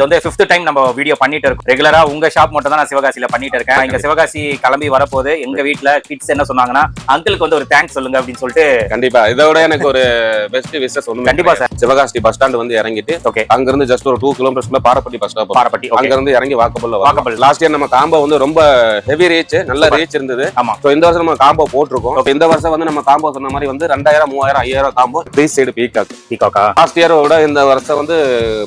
இது வந்து 5th time நம்ம வீடியோ பண்ணிட்டு இருக்கோம். ரெகுலரா உங்க ஷாப் மட்டும் தான் நான் சிவகாசியில பண்ணிட்டு இருக்கேன். இங்க சிவகாசி கிளம்பி வரப்போது எங்க வீட்ல கிட்ஸ் என்ன சொன்னாங்கன்னா, அங்கிளுக்கு வந்து ஒரு தேங்க்ஸ் சொல்லுங்க அப்படின்னு சொல்லிட்டு. கண்டிப்பா இதோட எனக்கு ஒரு பெஸ்ட் விஷஸ் ஒண்ணு. கண்டிப்பா சார். சிவகாசி பஸ் ஸ்டாண்ட் வந்து இறங்கிட்டு அங்க இருந்து ஜஸ்ட் ஒரு 2 கிலோமீட்டர்ஸ்ல பாரப்பட்டி பஸ் ஸ்டாப். பாரப்பட்டி அங்க இருந்து இறங்கி வாக்கபிள். லாஸ்ட் இயர் நம்ம காம்போ வந்து ரொம்ப ஹெவி ரீச், நல்ல ரீச் இருந்தது. ஆமா. சோ இந்த வருஷம் நம்ம காம்போ போட்டுருக்கோம். இந்த வருஷம் வந்து நம்ம காம்போ சொன்ன மாதிரி வந்து 2000 3000 5000 காம்போ 3 சைடு பீகாக்கா. லாஸ்ட் இயரோட இந்த வருஷம் வந்து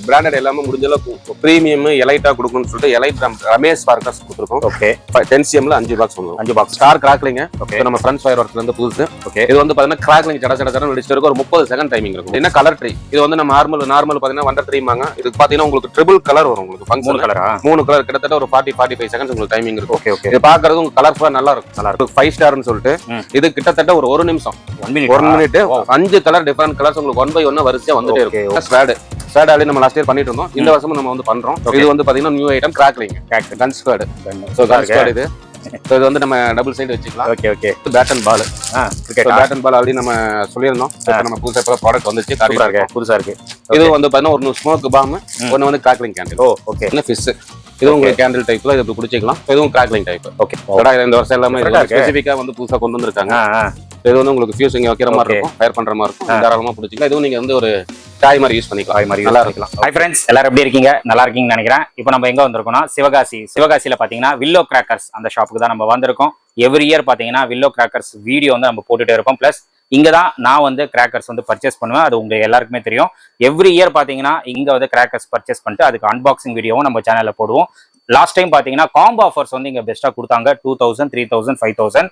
பிராண்டட் எல்லாமே முடிஞ்ச அளவுக்கு பிரீமியம் எலைட்டா கொடுக்கணும்னு சொல்லிட்டு எலைட் ரமேஷ் பார்க்கர்ஸ் கொடுத்துருக்கோம். ஓகே. 10cmல 5 பாக்ஸ் வந்துரும். 5 பாக்ஸ் ஸ்டார் கிராக்லிங். நம்ம ஃப்ரண்ட் ஃபயர் ஒர்க்ல இருந்து புதுசு. இது வந்து பாத்தீங்கன்னா கிராக்லிங் சட நடிச்சிருக்கு. ஒரு 30 செகண்ட் டைமிங் இருக்கும். என்ன கலர் ட்ரீ. இது வந்து நம்ம நார்மல் பாத்தீங்கன்னா வண்டர் ட்ரீமாங்க. இது பாத்தீங்கன்னா உங்களுக்கு ட்ரிபிள் கலர் வரும். உங்களுக்கு ஃபங்க்ஷன் கலரா 3 கலர் கிட்டத்தட்ட ஒரு 40-45 செகண்ட்ஸ் உங்களுக்கு டைமிங் இருக்கும். ஓகே. இது பாக்குறது உங்களுக்கு கலர்ஃபுல்லா நல்லா இருக்கும். 5 ஸ்டார்னு சொல்லிட்டு இது கிட்டத்தட்ட ஒரு 1 நிமிஷம் 1 மினிட் 5 கலர் டிஃபரண்ட் கலர்ஸ் உங்களுக்கு 1 by 1 வரிசையா வந்துட்டே இருக்கும். ஸ்வாட் ஆலி நம்ம லாஸ்ட் இயர் பண்ணிட்டு இருந்தோம். இந்த வருஷம் நம்ம வந்து பண்றோம். இது வந்து பாத்தீங்கன்னா new item crackling gun squad. So gun squad இது. சோ இது வந்து நம்ம டபுள் சைடு வச்சுக்கலாம். Okay. Bat and ball. Bat and ball already நம்ம சொல்லியிருந்தோம். நம்ம புதுசா இப்ப ப்ராடக்ட் வந்துச்சு. புதுசா இருக்கு. இது வந்து பாத்தீங்கன்னா ஒரு ஸ்மோக் பாம், ஒன்னு வந்து கிராக்லிங் கேண்டில். ஓகே. என்ன ஃபிஷ். இது உங்களுக்கு கேண்டில் டைப்ல இது குடிச்சிக்கலாம். இதுவும் கிராக்லிங் டைப். ஓகே. இந்த வருஷம் எல்லாமே ஸ்பெசிஃபிக்கா வந்து புதுசா கொண்டு வந்திருக்காங்க. இது வந்து உங்களுக்கு ஃபியூஸ் இங்க வைக்கிற மாதிரி இருக்கும், ஃபயர் பண்ற மாதிரி இருக்கும். தாராளமா பிடிச்சிக்கலாம். இதுவும் நீங்க வந்து ஒரு சாய் மாதிரி யூஸ் பண்ணிக்கலாம். சாய் மாதிரி நல்லா இருக்கலாம். ஹாய் ஃப்ரெண்ட்ஸ், எல்லாரும் எப்படி இருக்கீங்க? நல்லா இருக்கீங்கன்னு நினைக்கிறேன். இப்போ நம்ம எங்க வந்திருக்கோம்னா சிவகாசியில பாத்தீங்கன்னா வில்லோ கிராக்கர்ஸ் அந்த ஷாப்புக்கு தான் நம்ம வந்திருக்கோம். எவ்ரி இயர் பாத்தீங்கன்னா வில்லோ கிராக்கர்ஸ் வீடியோ வந்து நம்ம போட்டுட்டே இருப்போம். பிளஸ் இங்க தான் நான் வந்து கிராக்கர்ஸ் வந்து பர்ச்சேஸ் பண்ணுவேன். அது உங்களுக்கு எல்லாருக்குமே தெரியும். எவ்ரி இயர் பாத்தீங்கன்னா இங்க வந்து கிராக்கர்ஸ் பர்ச்சேஸ் பண்ணிட்டு அதுக்கு அன்பாக்சிங் வீடியோவும் நம்ம சேனல்ல போடுவோம். லாஸ்ட் டைம் பாத்தீங்கன்னா காம்போ ஆஃபர்ஸ் வந்து இங்க பெஸ்டா கொடுத்தாங்க. 2000 3000 5000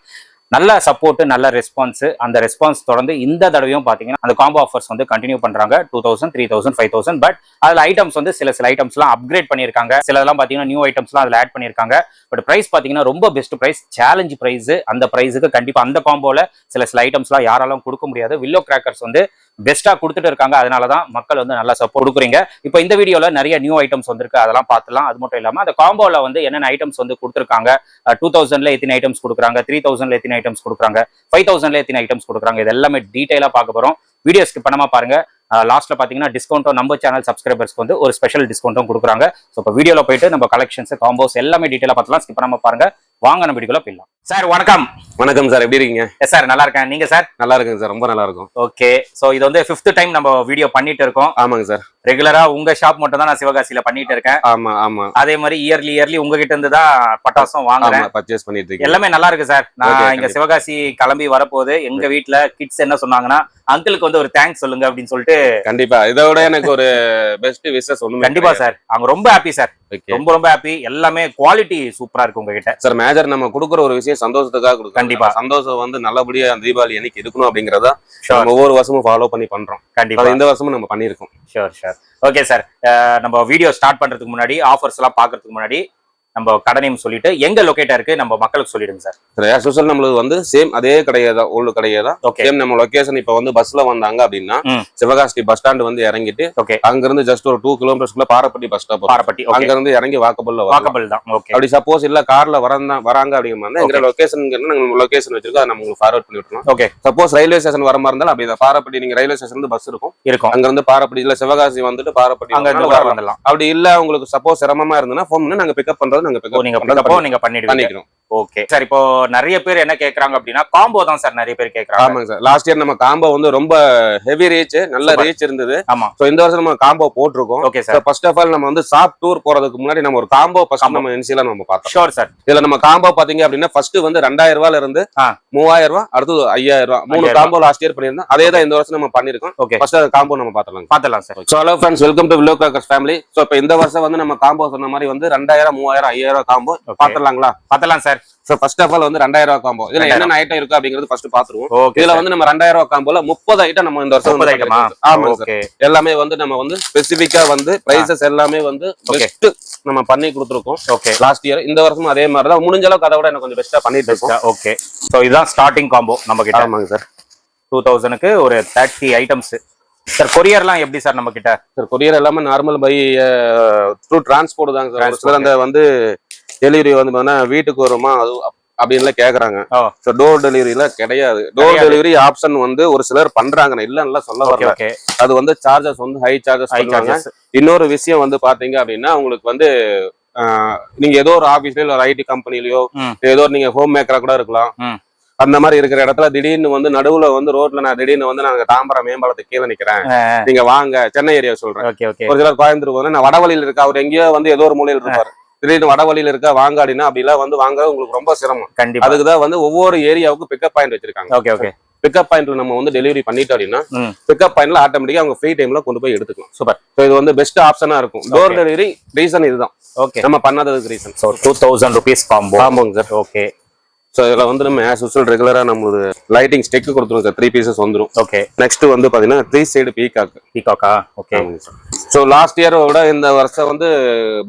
நல்ல சப்போர்ட், நல்ல ரெஸ்பான்ஸ். அந்த ரெஸ்பான்ஸ் தொடர்ந்து இந்த தடவையும் பாத்தீங்கன்னா அந்த காம்போ ஆஃபர்ஸ் வந்து கண்டினியூ பண்றாங்க. 2000 3000 5000. பட் அதுல ஐட்டம்ஸ் வந்து சில ஐட்டம்ஸ்லாம் அப்கிரேட் பண்ணியிருக்காங்க. சிலதெல்லாம் பாத்தீங்கன்னா நியூ ஐட்டம்ஸ்லாம் அதுல ஆட் பண்ணியிருக்காங்க. பட் பிரைஸ் பாத்தீங்கன்னா ரொம்ப பெஸ்ட் பிரைஸ், சேலஞ்ச் பிரைஸ். அந்த பிரைஸுக்கு கண்டிப்பா அந்த காம்போல சில ஐட்டம்ஸ்லாம் யாராலும் கொடுக்க முடியாது. வில்லோ கிராக்கர்ஸ் வந்து பெஸ்டா கொடுத்துட்டு இருக்காங்க. அதனாலதான் மக்கள் வந்து நல்லா சப்போர்ட் கொடுக்குறீங்க. இப்போ இந்த வீடியோல நிறைய நியூ ஐட்டம்ஸ் வந்திருக்கு, அதெல்லாம் பார்த்துலாம். அது மட்டும் இல்லாம அந்த காம்போல வந்து என்னென்ன ஐட்டம்ஸ் வந்து கொடுத்துருக்காங்க, 2000ல எத்தனை ஐட்டம்ஸ் கொடுக்குறாங்க, 3000ல எத்தனை ஐட்டம்ஸ் கொடுக்குறாங்க, 5000ல எத்தனை ஐட்டம்ஸ் கொடுக்குறாங்க, இது எல்லாமே டீடைலா பார்க்க போறோம். வீடியோ ஸ்கிப் பண்ணாம பாருங்க. லாஸ்ட்ல பாத்தீங்கன்னா டிஸ்கவுண்ட்டும் நம்ம சேனல் சப்ஸ்கிரைபர்ஸ்க்கு வந்து ஒரு ஸ்பெஷல் டிஸ்கவுண்ட்டும் கொடுக்குறாங்க. ஸோ இப்போ வீடியோல போயிட்டு நம்ம கலெக்ஷன்ஸ் காம்போஸ் எல்லாமே டீடைலா பார்த்துலாம். ஸ்கிப் பண்ணாம பாருங்க. வாங்க நம்ம வீடியோல போயிடலாம். சார் வணக்கம். வணக்கம் சார், எப்படி இருக்கீங்க? சார் நல்லா இருக்கேன். நீங்க சார்? நல்லா இருக்குங்க சார், ரொம்ப நல்லா இருக்கும். ஓகே. சோ இது வந்து 5th டைம் நம்ம வீடியோ பண்ணிட்டு இருக்கோம். ஆமாங்க சார். ரெகுலரா உங்க ஷாப் மட்டும் தான் நான் சிவகாசியில பண்ணிட்டு இருக்கேன். ஆமா. அதே மாதிரி இயர்லி உங்ககிட்ட இருந்து தான் பட்டாசும் வாங்குறேன், பர்ச்சேஸ் பண்ணிட்டு இருக்கேன். எல்லாமே நல்லா இருக்கு சார். நான் இங்க சிவகாசி கிளம்பி வரப்போது எங்க வீட்ல கிட்ஸ் என்ன சொன்னாங்கன்னா, அங்கிளுக்கு வந்து ஒரு தேங்க்ஸ் சொல்லுங்க அப்படின்னு சொல்லிட்டு. கண்டிப்பா இதோட எனக்கு ஒரு பெஸ்ட் விஷஸ் ஒண்ணு. கண்டிப்பா சார், அவங்க ரொம்ப ஹாப்பி சார். ரொம்ப ஹாப்பி. எல்லாமே குவாலிட்டி சூப்பரா இருக்கு உங்ககிட்ட சார். மேஜர் நம்ம கொடுக்குற ஒரு விஷயம் சந்தோஷத்துக்காக கொடுக்கும். கண்டிப்பா சந்தோஷம் வந்து நல்லபடியா தீபாவளி அன்னைக்கு இருக்கணும் அப்படிங்கறத ஒவ்வொரு வருஷமும் ஃபாலோ பண்ணி பண்றோம். கண்டிப்பா இந்த வருஷமும் நம்ம பண்ணிருக்கோம். ஷூர். ஓகே சார், நம்ம வீடியோ ஸ்டார்ட் பண்றதுக்கு முன்னாடி, ஆஃபர்ஸ் எல்லாம் பாக்குறதுக்கு முன்னாடி நம்ம கடை நேம் சொல்லிட்டு எங்க லொகேட்டா இருக்கு நம்ம மக்களுக்கு சொல்லிடுங்க சார். ஆஸ் யூசுவல் நம்மளுக்கு வந்து சேம் அதே கடையே தான், ஓல்டு கடையே தான். சேம் நம்ம லொகேஷன் இப்ப வந்து பஸ்ல வந்தாங்க அப்படின்னா சிவகாசி பஸ் ஸ்டாண்ட் வந்து இறங்கிட்டு அங்க இருந்து ஜஸ்ட் ஒரு 2 கிலோமீட்டர்ஸ்க்குள்ள பாரப்பட்டி பஸ் ஸ்டாப். பாரப்பட்டி அங்க இருந்து இறங்கி வாக்கபிள் தான். அப்படி சப்போஸ் இல்ல கார்ல வராங்க அப்படிங்கிற எங்க லொகேஷன் லொகேஷன் வச்சிருக்கோம், அதை நம்ம உங்களுக்கு ஃபார்வர்ட் பண்ணி விட்டுறோம். ஓகே. சப்போஸ் ரயில்வே ஸ்டேஷன் வர மாதிரி இருந்தாலும் அப்படி பாரப்பட்டி நீங்க ரயில்வே ஸ்டேஷன் பஸ் இருக்கும். அங்க இருந்து பாரப்பட்டி இல்ல சிவகாசி வந்துட்டு பாரப்பட்டி வரலாம். அப்படி இல்ல உங்களுக்கு சப்போஸ் சிரமமா இருந்ததுன்னா போன் பண்ணி நாங்க பிக்கப் பண்றது நாங்க பிக்கப் நீங்க பண்ணிடுவோம். Okay sir. இப்போ நிறைய பேர் என்ன கேக்குறாங்க அப்படின்னா காம்போ தான் சார் நிறைய பேர் கேக்குறாங்க. ஆமாங்க சார். லாஸ்ட் இயர் நம்ம காம்போ வந்து ரொம்ப ஹெவி ரீச், நல்ல ரீச் இருந்தது. ஆமா. சோ இந்த வருஷம் நம்ம காம்போ போட்டுருக்கோம். Okay sir. First of all நம்ம வந்து ஷாப் டூர் போறதுக்கு முன்னாடி நம்ம ஒரு காம்போ ஃபர்ஸ்ட் நம்ம இனிஷியலா நம்ம பார்த்தோம். Sure sir. இதுல நம்ம காம்போ பாத்தீங்க அப்படின்னா ஃபர்ஸ்ட் வந்து 2000 ரூபாயில இருந்து 3000 ரூபாய், அடுத்து 5000 ரூபாய், 3 காம்போ லாஸ்ட் இயர் பண்ணிருந்தோம். அதே தான் இந்த வருஷம் நம்ம பண்ணிருக்கோம். ஓகே. ஃபர்ஸ்ட் அந்த காம்போ நம்ம பார்த்தலாம் sir. So hello friends, welcome to willow crackers family. So இப்போ இந்த வருஷம் வந்து நம்ம காம்போ சொன்ன மாதிரி வந்து 2000 3000 5000 காம்போ பார்த்தலாம் sir. So first of all வந்து 2000 ரூபாய் காம்போ. இதுல என்னென்ன ஐட்டம் இருக்கு அப்படிங்கிறது ஃபர்ஸ்ட் பாத்துருவோம். இதுல வந்து நம்ம 2000 ரூபாய் காம்போல 30 ஐட்டம் நம்ம இந்த வருஷம் ஆமா சார். எல்லாமே வந்து நம்ம வந்து ஸ்பெசிபிக்கா வந்து பிரைசஸ் எல்லாமே வந்து பெஸ்ட் நம்ம பண்ணி கொடுத்துருக்கோம். ஓகே. லாஸ்ட் இயர் இந்த வருஷமும் அதே மாதிரி தான், முடிஞ்ச அளவுக்கு அதை விட எனக்கு கொஞ்சம் பெஸ்டா பண்ணிட்டு இருக்கோம். ஓகே. சோ இதுதான் ஸ்டார்டிங் காம்போ நம்ம கிட்ட. ஆமாங்க சார். 2000க்கு ஒரு 30 ஐட்டம்ஸ். சார் கொரியர்லாம் எப்படி சார் நம்ம கிட்ட? சார் கொரியர் எல்லாமே நார்மல் பை த்ரூ டிரான்ஸ்போர்ட் தாங்க சார். அந்த வந்து டெலிவரி வந்து பாத்தீங்கன்னா வீட்டுக்கு வருமா, அப்படின்னு கேக்குறாங்க. ஓ ஸோ டோர் டெலிவரியில கிடையாது. டோர் டெலிவரி ஆப்ஷன் வந்து ஒரு சிலர் பண்றாங்க, இல்லன்னு சொல்ல ஓகே வரல. ஓகே அது வந்து சார்ஜஸ் வந்து ஹை சார்ஜஸ் ஹை பண்ணுவாங்க. சார்ஜஸ். இன்னொரு விஷயம் வந்து பாத்தீங்க அப்படின்னா உங்களுக்கு வந்து நீங்க ஏதோ ஒரு ஆபீஸ்லயோ இல்ல ஐடி கம்பெனிலயோ ஏதோ நீங்க ஹோம் மேக்கரா கூட இருக்கலாம். அந்த மாதிரி இருக்கிற இடத்துல திடீர்னு வந்து நடுவுல வந்து ரோட்ல நான் திடீர்னு வந்து நாங்க தாம்பரம் மேம்பாலத்துக்கு கீழே நிக்கிறேன், நீங்க வாங்க, சென்னை ஏரியா சொல்றேன். ஒரு சிலர் கோயம்புத்தூர் போது நான் வடவழியில் இருக்கா, அவர் எங்கேயோ வந்து ஏதோ ஒரு மூலையில் இருப்பாரு, திடீர்னு வடவழியில் இருக்கா வாங்க அப்படின்னா அப்படிலாம் வந்து வாங்க உங்களுக்கு ரொம்ப சிரமம். கண்டிப்பா. அதுக்குதான் வந்து ஒவ்வொரு ஏரியாவுக்கும் பிக்கப் பாயிண்ட் வச்சிருக்காங்க. Okay okay. பிக்கப் பாயிண்ட்ல நம்ம வந்து டெலிவரி பண்ணிட்டோம் அப்படின்னா பிக்கப் பாயிண்ட்ல ஆட்டோமேட்டிக்கா அவங்க ஃப்ரீ டைம்ல கொண்டு போய் எடுத்துக்கலாம். சூப்பர். ஸோ இது வந்து பெஸ்ட் ஆப்ஷனா இருக்கும். டோர் டெலிவரி ரீசன் இதுதான். ஓகே. நம்ம பண்ணாததுக்கு ரீசன். ஸோ 2000 rupees காம்போங்க சார். ஓகே. ஸோ இதுல வந்து நம்ம ஆஸ் யூசுவல் ரெகுலரா நம்மளுக்கு லைட்டிங் ஸ்டிக் கொடுத்துருவோம் சார். 3 pieces வந்துடும். ஓகே. நெக்ஸ்ட் வந்து பாத்தீங்கன்னா 3 சைடு பீகாக்கா. ஓகே. ஸோ லாஸ்ட் இயரோட இந்த வருஷம் வந்து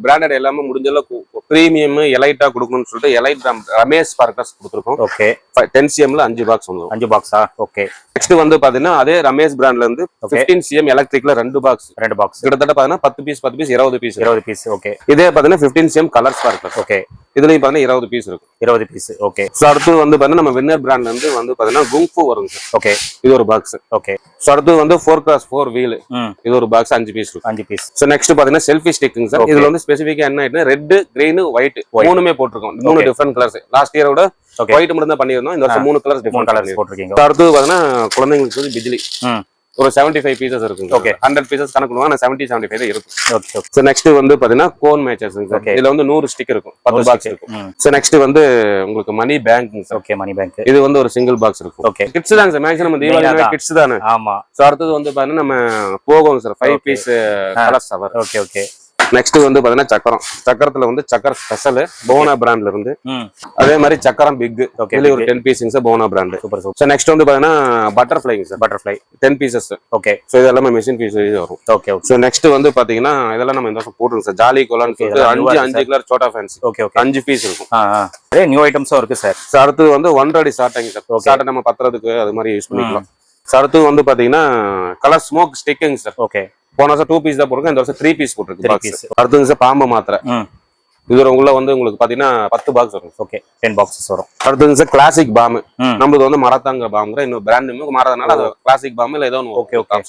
பிராண்டட் எல்லாமே முடிஞ்ச அளவுக்கு பிரீமியம் எலைட்டா கொடுக்கணும்னு சொல்லிட்டு எலைட் ரமேஷ் பார்க்கர்ஸ் கொடுத்துருக்கோம். ஓகே. 10 cmல 5 பாக்ஸ் வந்துடும். 5 பாக்ஸா? ஓகே. நெக்ஸ்ட் வந்து பாத்தீங்கன்னா அதே ரமேஷ் பிராண்ட்ல இருந்து 15 cm எலக்ட்ரிக்ல 2 பாக்ஸ் கிட்டத்தட்ட பாத்தீங்கன்னா 10 பீஸ் 20 பீஸ். ஓகே. இதே பாத்தீங்கன்னா 15 cm கலர் ஸ்பார்க்கர். ஓகே. இதுலயும் பாத்தீங்கன்னா 20 பீஸ் இருக்கும். 20 பீஸ். ஓகே. சோ அடுத்து வந்து பாத்தீங்கன்னா நம்ம வின்னர் பிராண்ட்ல இருந்து வந்து பாத்தீங்கன்னா குங்ஃபு வரும் சார். ஓகே. இது ஒரு பாக்ஸ். ஓகே. சோ அடுத்து வந்து 4x4 வீல். இது ஒரு பாக்ஸ் 5 பீஸ் இருக்கும். 5 பீஸ். சோ நெக்ஸ்ட் பாத்தீங்கன்னா செல்ஃபி ஸ்டிக்குங்க சார். இதுல வந்து ஸ்பெசிஃபிக்கா என்ன ஆயிடுனா ரெட், கிரீன், ஒயிட் மூணுமே போட்டுருக்கோம். 3 டிஃபரெண்ட் கலர்ஸ். லாஸ்ட் இயரோட ஒயிட் மட்டும் தான் பண்ணிருந்தோம். இந்த வருஷம் 3 கலர்ஸ் டிஃபரெண்ட் கலர்ஸ் போட்டுருக்கீங்க. அடுத்து பாத்தீங்கன்னா குழந்தைங்களுக்கு வந்து பிஜிலி ஒரு 75 பீசஸ் இருக்கும். ஓகே. 100 பீசஸ் கணக்கு பண்ணுவாங்க. 70-75 தான் இருக்கும். ஓகே. சோ நெக்ஸ்ட் வந்து பாத்தீங்கன்னா கோன் மேட்சஸ் சார். இதுல வந்து 100 ஸ்டிக் இருக்கும். 10 பாக்ஸ் இருக்கும். சோ நெக்ஸ்ட் வந்து உங்களுக்கு money bank sir. Okay. Money bank. இது வந்து ஒரு சிங்கிள் பாக்ஸ் இருக்கும். ஓகே. கிட்ஸ் தான் சார். மேக்ஸிமம் தீபாவளி கிட்ஸ் தானே. ஆமா. சோ அடுத்து வந்து பாத்தீங்கன்னா நம்ம போகும் sir 5 piece colour shower. Okay okay. Next வந்து பாத்தீங்கன்னா சக்கரத்துல வந்து சக்கர ஸ்பெஷல் போனா பிராண்ட்ல இருந்து. அதே மாதிரி சக்கரம் பிக். இதுல ஒரு 10 பீஸிங் சார் போனா brand. Super super. So next வந்து பாத்தீங்கன்னா பட்டர்ஃப்ளைங்க sir. Butterfly 10 pieces. Okay. So இது எல்லாமே மெஷின் பீஸ் வரும். Okay okay. சோ நெக்ஸ்ட் வந்து பாத்தீங்கன்னா இதெல்லாம் நம்ம இந்த வருஷம் போட்டுருங்க சார். ஜாலி கோலான்னு சொல்லிட்டு 5 கலர் சோட்டா ஃபேன்சி. Okay okay. 5 பீஸ் இருக்கும். நிறைய நியூ ஐட்டம்ஸும் இருக்கு சார். சோ அடுத்து வந்து 1 அடி சாட்டைங்க சார். சாட்டை நம்ம பத்துறதுக்கு அது மாதிரி யூஸ் பண்ணிக்கலாம். சோ அடுத்து வந்து பாத்தீங்கன்னா கலர் ஸ்மோக் ஸ்டிக்குங்க சார். ஓகே. போன வருஷம் 2 பீஸ் தான் போட்டிருக்கோம். இந்த வருஷம் 3 பீஸ் போட்டிருக்கு. அடுத்து சார் பாம்பு மாத்திரை. இது உள்ள வந்து உங்களுக்கு பாத்தீங்கன்னா 10 பாக்ஸ் வரும். ஓகே. 10 பாக்ஸஸ் வரும். அடுத்து சார் கிளாசிக் பாம். நம்மளுக்கு வந்து மரத்தாங்க பாம்ங்கிற இன்னொரு பிராண்ட் நேம் மாறதுனால அது கிளாசிக் பாம் இல்ல ஏதோ ஒன்று. Okay okay.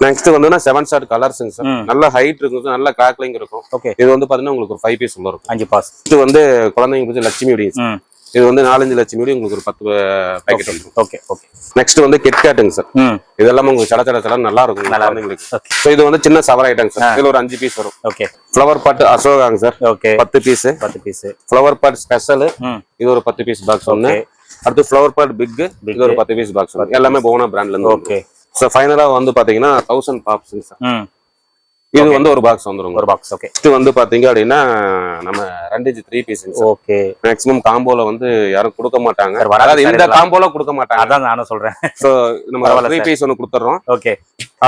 நெக்ஸ்ட் வந்து 7 ஷாட் கலர்ஸ்ங்க சார். நல்ல ஹைட் இருக்கும், நல்ல கிராக்லிங் இருக்கும். ஓகே. இது வந்து பாத்தீங்கன்னா உங்களுக்கு ஒரு 5 பீஸ் உள்ள இருக்கும். 5 பாஸ். இது வந்து குழந்தைங்க பிடிச்ச லட்சுமி உடைய. இது வந்து 4-5 லட்சம் மீடியம் உங்களுக்கு ஒரு 10 பேக்கெட் வந்துடும். Okay okay. நெக்ஸ்ட் வந்து கிட்கேட்டுங்க சார். இதெல்லாம் உங்களுக்கு சட நல்லா இருக்கும் குழந்தைங்களுக்கு. ஸோ இது வந்து சின்ன சவர் ஐட்டம் சார். இதுல ஒரு 5 பீஸ் வரும். ஓகே. ஃப்ளவர் பாட் அசோகாங்க sir. Okay. 10 piece. Flower pot special. இது ஒரு 10 பீஸ் பாக்ஸ் ஒன்று. அடுத்து ஃப்ளவர் பாட் பிக். இது ஒரு 10 பீஸ் பாக்ஸ் ஒன்று. எல்லாமே போனா பிராண்ட்ல இருந்து. ஓகே. ஸோ ஃபைனலா வந்து பாத்தீங்கன்னா 1000 பாப்ஸுங்க சார். இது வந்து ஒரு பாக்ஸ் வந்துரும். ஒரு பாக்ஸ். ஓகே. இது வந்து பாத்தீங்க அப்படின்னா நம்ம 2 3 பீஸ். ஓகே. மேக்ஸிமம் காம்போல வந்து யாரும் கொடுக்க மாட்டாங்க. அதாவது இந்த காம்போல கொடுக்க மாட்டாங்க. அதான் நானும் சொல்றேன். சோ நம்ம 3 பீஸ் ஒன்னு கொடுத்துறோம். ஓகே.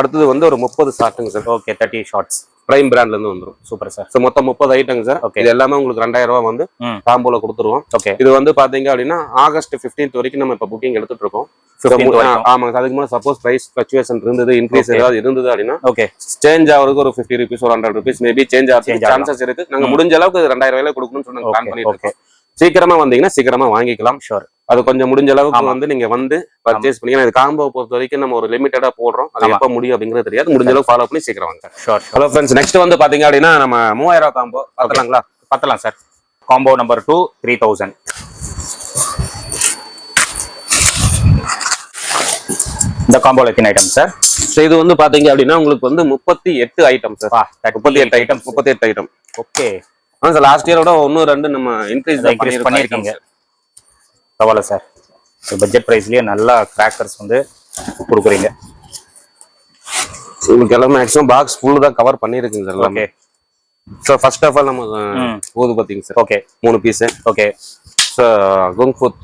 அடுத்து வந்து ஒரு 30 ஷார்ட்ங்க சார். ஓகே. 30 ஷார்ட்ஸ் பிரைம் பிராண்ட்ல இருந்து வந்துரும். Super sir. சோ மொத்தம் 30 ஐட்டங்க சார். இது எல்லாமே உங்களுக்கு 2000 ரூபாய் வந்து காம்போல கொடுத்துருவோம். ஓகே. இது வந்து பாத்தீங்க அப்படின்னா ஆகஸ்ட் 15th வரைக்கும் நம்ம இப்ப புக்கிங் எடுத்துட்டு இருக்கோம். ஆமாங்க. அதுக்கு மேல சப்போஸ் பிரைஸ் ஃபிளக்சுவேஷன் இருந்தது, இன்க்ரீஸ் ஏதாவது இருந்தது அப்படின்னா ஓகே சேஞ்ச் ஆகிறதுக்கு ஒரு 50 rupees ஒரு 100 rupees மேபி சேஞ்ச் ஆகிறதுக்கு சான்சஸ் இருக்கு. நாங்க முடிஞ்ச அளவுக்கு 2000 ரூபாயில கொடுக்கணும்னு சொன்னாங்க. பிளான் பண்ணிட்டு இருக்கோம். சீக்கிரமா வந்தீங்கன்னா சீக்கிரமா வாங்கிக்கலாம். ஷூர். அது கொஞ்சம் முடிஞ்ச அளவுக்கு வந்து நீங்க வந்து பர்ச்சேஸ் பண்ணிக்கலாம். இது காம்போ பொறுத்த வரைக்கும் நம்ம ஒரு லிமிட்டடா போடுறோம். அது எப்ப முடியும் அப்படிங்கிறது தெரியாது. முடிஞ்ச அளவுக்கு ஃபாலோ பண்ணி சீக்கிரம் வாங்க. ஷூர். ஹலோ ஃப்ரெண்ட்ஸ், நெக்ஸ்ட் வந்து பாத்தீங்க அப்படின்னா நம்ம 3000 ரூபாய் காம்போ பார்த்தலாங்களா? பார்த்தலாம் சார். Combo number 2 3000. இந்த காம்போல எத்தனை ஐட்டம் சார்? இது வந்து பாத்தீங்க அப்படின்னா உங்களுக்கு வந்து 38 item sir. 38 item. Okay. Sir last இயரோட 1-2 நம்ம இன்க்ரீஸ் பண்ணிருக்கீங்க. பரவாயில்ல சார். பட்ஜெட் பிரைஸ்லயே நல்லா கிராக்கர்ஸ் வந்து கொடுக்குறீங்க. உங்களுக்கு எல்லாம் மேக்ஸிமம் பாக்ஸ் ஃபுல் தான் கவர் பண்ணிருக்கீங்க sir. Okay. So first of all நம்ம போது பாத்தீங்க sir. Okay. 3 piece. Okay. So குங்ஃபுட்.